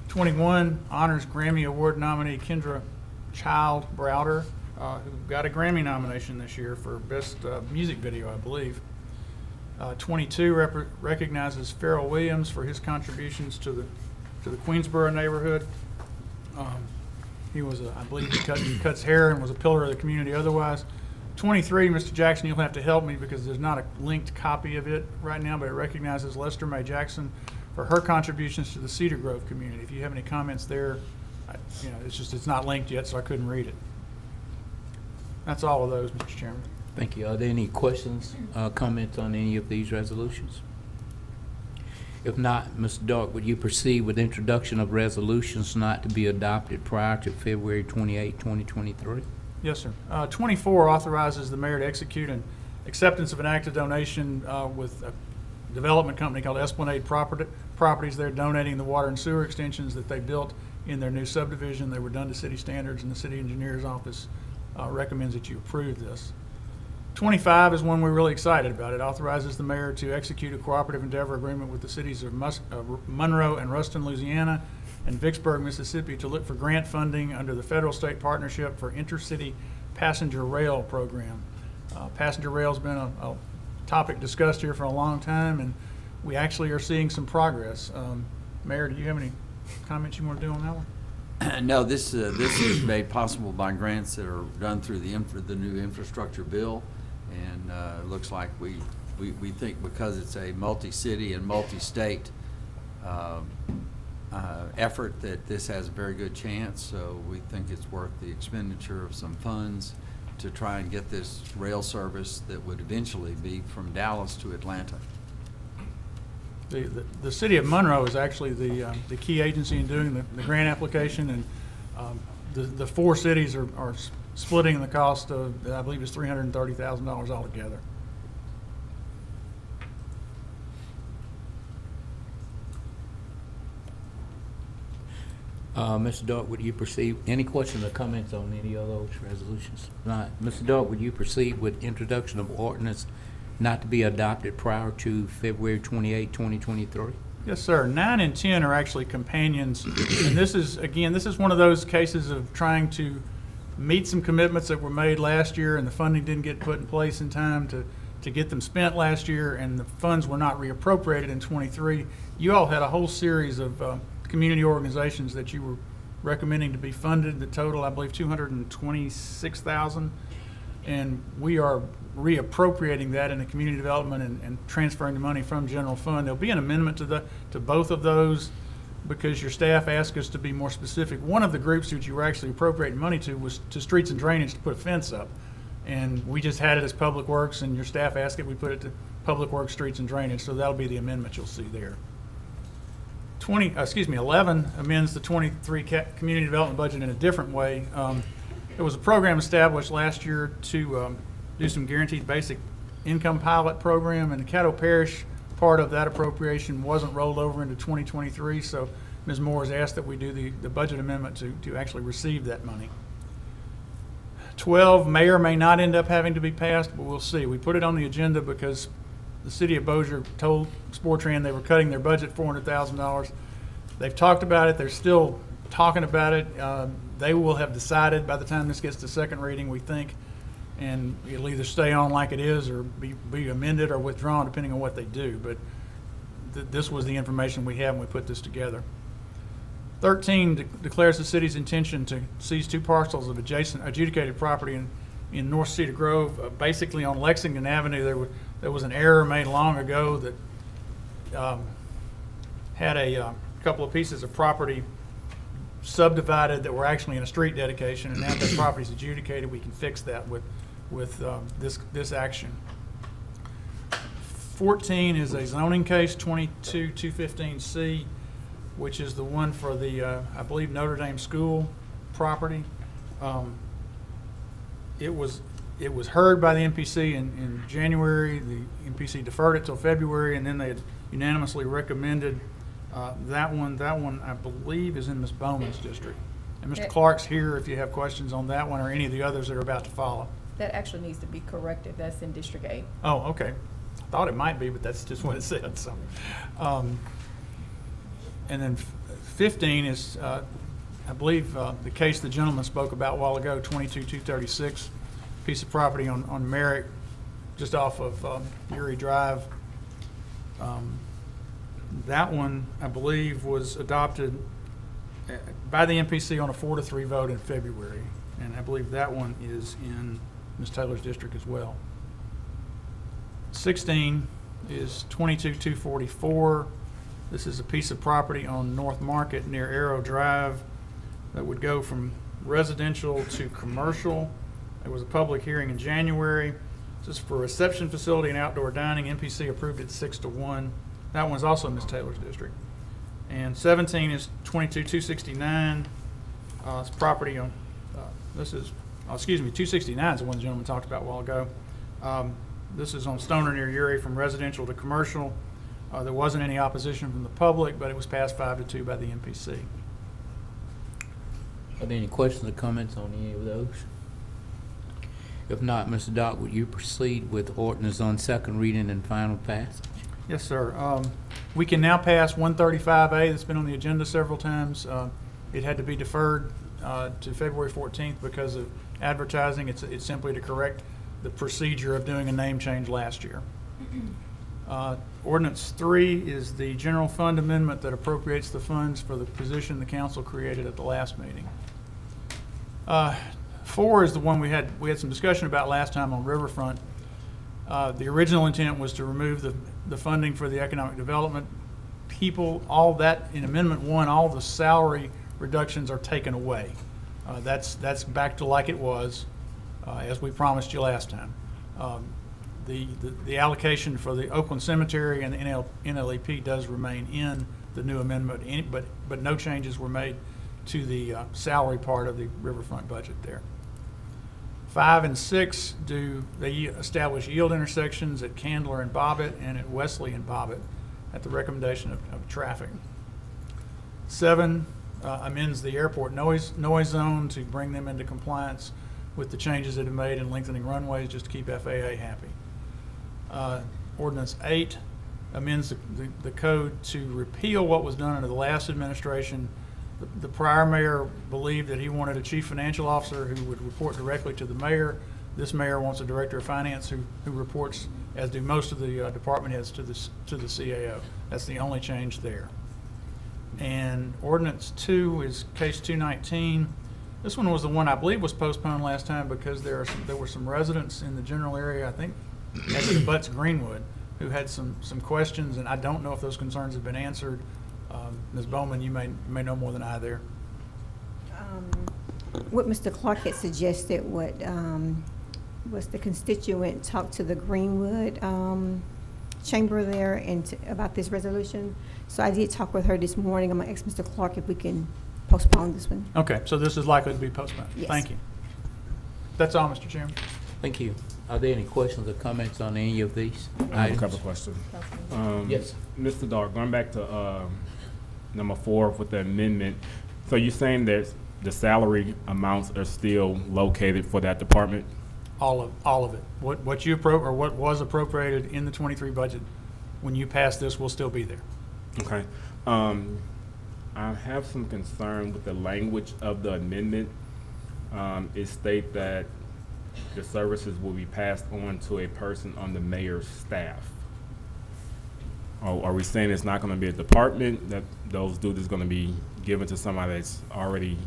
21 honors Grammy Award nominee Kendra Child Browder, who got a Grammy nomination this year for Best Music Video, I believe. 22 recognizes Pharrell Williams for his contributions to the Queensboro neighborhood. He was, I believe, he cuts hair and was a pillar of the community otherwise. 23, Mr. Jackson, you'll have to help me because there's not a linked copy of it right now, but it recognizes Lester May Jackson for her contributions to the Cedar Grove community. If you have any comments there, it's not linked yet, so I couldn't read it. That's all of those, Mr. Chairman. Thank you. Are there any questions, comments on any of these resolutions? If not, Mr. Dark, would you proceed with introduction of resolutions not to be adopted prior to February 28, 2023? Yes, sir. 24 authorizes the mayor to execute an acceptance of an act of donation with a development company called Esplanade Properties. They're donating the water and sewer extensions that they built in their new subdivision. They were done to city standards, and the city engineer's office recommends that you approve this. 25 is one we're really excited about. It authorizes the mayor to execute a cooperative endeavor agreement with the cities of Monroe and Ruston, Louisiana, and Vicksburg, Mississippi, to look for grant funding under the federal-state partnership for intercity passenger rail program. Passenger rail has been a topic discussed here for a long time, and we actually are seeing some progress. Mayor, do you have any comments you want to do on that one? No, this is made possible by grants that are done through the new infrastructure bill, and it looks like we think because it's a multi-city and multi-state effort that this has a very good chance. So we think it's worth the expenditure of some funds to try and get this rail service that would eventually be from Dallas to Atlanta. The city of Monroe is actually the key agency in doing the grant application, and the four cities are splitting the cost of, I believe it's $330,000 altogether. Mr. Dark, would you proceed? Any questions or comments on any of those resolutions? Not. Mr. Dark, would you proceed with introduction of ordinance not to be adopted prior to February 28, 2023? Yes, sir. 9 and 10 are actually companions, and this is one of those cases of trying to meet some commitments that were made last year, and the funding didn't get put in place in time to get them spent last year, and the funds were not reappropriated in '23. You all had a whole series of community organizations that you were recommending to be funded. The total, I believe, $226,000, and we are reappropriating that into community development and transferring the money from general fund. There'll be an amendment to both of those because your staff asked us to be more specific. One of the groups that you were actually appropriating money to was to streets and drainage to put a fence up. And we just had it as Public Works, and your staff asked it, we put it to Public Works, Streets and Drainage, so that'll be the amendment you'll see there. 11 amends the 23 community development budget in a different way. There was a program established last year to do some guaranteed basic income pilot program, and the Caddo Parish part of that appropriation wasn't rolled over into 2023, so Ms. Moore has asked that we do the budget amendment to actually receive that money. 12 may or may not end up having to be passed, but we'll see. We put it on the agenda because the city of Bossier told Sportran they were cutting their budget $400,000. They've talked about it. They're still talking about it. They will have decided by the time this gets to second reading, we think, and it'll either stay on like it is or be amended or withdrawn depending on what they do. But this was the information we had when we put this together. 13 declares the city's intention to seize 2 parcels of adjacent adjudicated property in North Cedar Grove. Basically on Lexington Avenue, there was an error made long ago that had a couple of pieces of property subdivided that were actually in a street dedication, and now that property is adjudicated, we can fix that with this action. 14 is a zoning case, 22-215C, which is the one for the, I believe, Notre Dame School property. It was heard by the MPC in January. The MPC deferred it till February, and then they had unanimously recommended that one. That one, I believe, is in Ms. Bowman's district. And Mr. Clark's here if you have questions on that one or any of the others that are about to follow. That actually needs to be corrected. That's in District 8. Oh, okay. I thought it might be, but that's just what it said. So, and then 15 is, I believe, the case the gentleman spoke about a while ago, 22-236, piece of property on Merrick, just off of Erie Drive. That one, I believe, was adopted by the MPC on a 4-3 vote in February, and I believe that one is in Ms. Taylor's district as well. 16 is 22-244. This is a piece of property on North Market near Arrow Drive that would go from residential to commercial. There was a public hearing in January. This is for a reception facility and outdoor dining. MPC approved it 6-1. That one's also in Ms. Taylor's district. And 17 is 22-269. It's property on, 269 is the one the gentleman talked about a while ago. This is on Stoner near Erie from residential to commercial. There wasn't any opposition from the public, but it was passed 5-2 by the MPC. Are there any questions or comments on any of those? If not, Mr. Dock, would you proceed with ordinance on second reading and final passage? Yes, sir. We can now pass 135A that's been on the agenda several times. It had to be deferred to February 14th because of advertising. It's simply to correct the procedure of doing a name change last year. Ordinance 3 is the general fund amendment that appropriates the funds for the position the council created at the last meeting. 4 is the one we had some discussion about last time on Riverfront. The original intent was to remove the funding for the economic development people. All that in Amendment 1, all the salary reductions are taken away. That's back to like it was, as we promised you last time. The allocation for the Oakland Cemetery and the NLEP does remain in the new amendment, but no changes were made to the salary part of the Riverfront budget there. 5 and 6 they establish yield intersections at Candler and Bobbitt and at Wesley and Bobbitt at the recommendation of traffic. 7 amends the airport noise zone to bring them into compliance with the changes that have made in lengthening runways just to keep FAA happy. Ordinance 8 amends the code to repeal what was done under the last administration. The prior mayor believed that he wanted a chief financial officer who would report directly to the mayor. This mayor wants a director of finance who reports as do most of the department heads to the CAO. That's the only change there. And ordinance 2 is case 219. This one was the one I believe was postponed last time because there were some residents in the general area, I think, as it abuts Greenwood, who had some questions, and I don't know if those concerns have been answered. Ms. Bowman, you may know more than I there. What Mr. Clark had suggested, was the constituent talk to the Greenwood chamber there and about this resolution. So I did talk with her this morning. I'm gonna ask Mr. Clark if we can postpone this one. Okay, so this is likely to be postponed. Yes. Thank you. That's all, Mr. Chairman. Thank you. Are there any questions or comments on any of these I have a items? couple of questions. Yes. Mr. Dark, going back to number 4 with the amendment, so you're saying that the salary amounts are still located for that department? All of it. What was appropriated in the 23 budget, when you pass this, will still be there. Okay. I have some concern with the language of the amendment. It states that the services will be passed on to a person on the mayor's staff. Are we saying it's not going to be a department, that those duties is going to be given to somebody that's already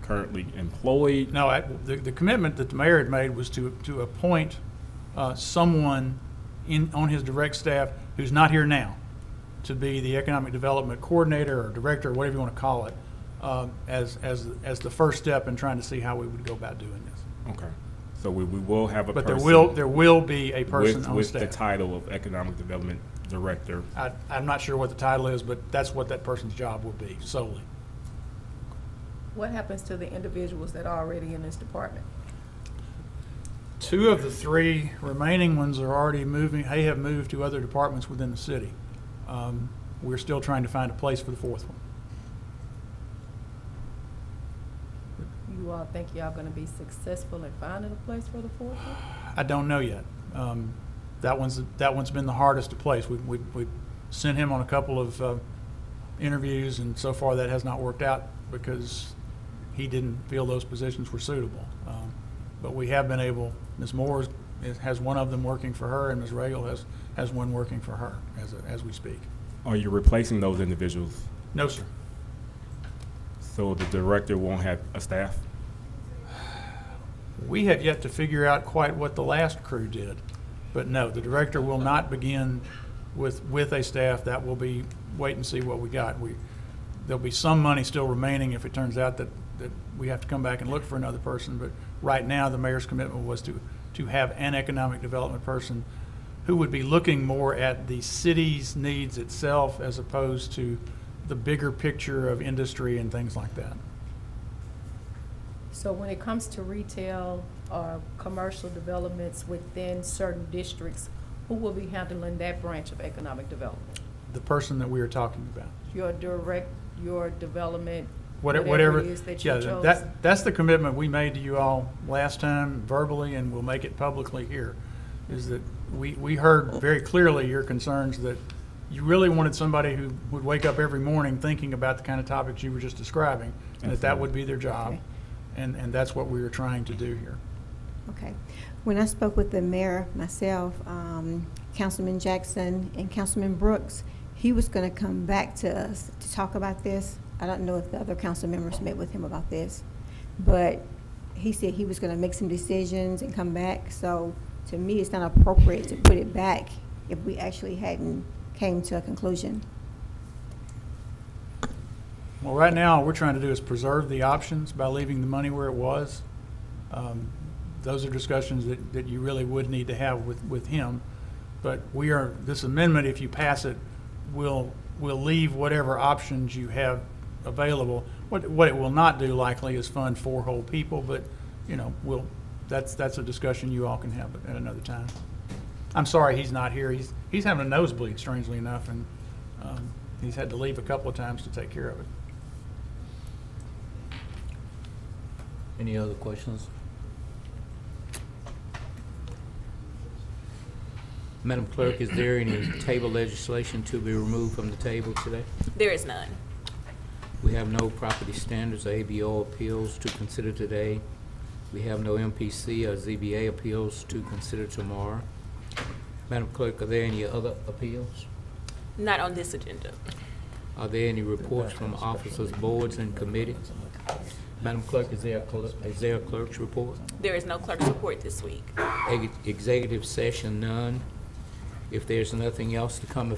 currently employed? No, the commitment that the mayor had made was to appoint someone on his direct staff who's not here now to be the economic development coordinator or director, or whatever you want to call it, as the first step in trying to see how we would go about doing this. Okay. So we will have a But person. there will be a person on with staff. the title of economic development director. I'm not sure what the title is, but that's what that person's job will be solely. What happens to the individuals that are already in this department? 2 of the 3 remaining ones are already moving. They have moved to other departments within the city. We're still trying to find a place for the 4th one. You all think y'all gonna be successful in finding a place for the 4th one? I don't know yet. That one's been the hardest to place. We sent him on a couple of interviews, and so far that has not worked out because he didn't feel those positions were suitable. But we have been able. Ms. Moore has one of them working for her, and Ms. Regal has one working for her as we speak. Are you replacing those individuals? No, sir. So the director won't have a staff? We have yet to figure out quite what the last crew did. But no, the director will not begin with a staff. That will be wait and see what we got. There'll be some money still remaining if it turns out that we have to come back and look for another person. But right now, the mayor's commitment was to have an economic development person who would be looking more at the city's needs itself as opposed to the bigger picture of industry and things like that. So when it comes to retail or commercial developments within certain districts, who will be handling that branch of economic development? The person that we are talking about. Your development, Whatever whatever it is that you yeah, chose? that's the commitment we made to you all last time verbally, and we'll make it publicly here, is that we heard very clearly your concerns that you really wanted somebody who would wake up every morning thinking about the kind of topics you were just describing, and that would be their job. Okay. And that's what we were trying to do here. Okay. When I spoke with the mayor myself, Councilman Jackson and Councilman Brooks, he was going to come back to us to talk about this. I don't know if the other council members met with him about this, but he said he was going to make some decisions and come back. So to me, it's not appropriate to put it back if we actually hadn't came to a conclusion. Well, right now, all we're trying to do is preserve the options by leaving the money where it was. Those are discussions that you really would need to have with him. But this amendment, if you pass it, will leave whatever options you have available. What it will not do likely is fund 4 whole people, but that's a discussion you all can have at another time. I'm sorry he's not here. He's having a nosebleed, strangely enough, and he's had to leave a couple of times to take care of it. Any other questions? Madam Clerk, is there any table legislation to be removed from the table today? There is none. We have no property standards or ABO appeals to consider today. We have no MPC or ZBA appeals to consider tomorrow. Madam Clerk, are there any other appeals? Not on this agenda. Are there any reports from officers, boards, and committees? Madam Clerk, is there a clerk's report? There is no clerk's report this week. Executive session, none. If there's nothing else to come before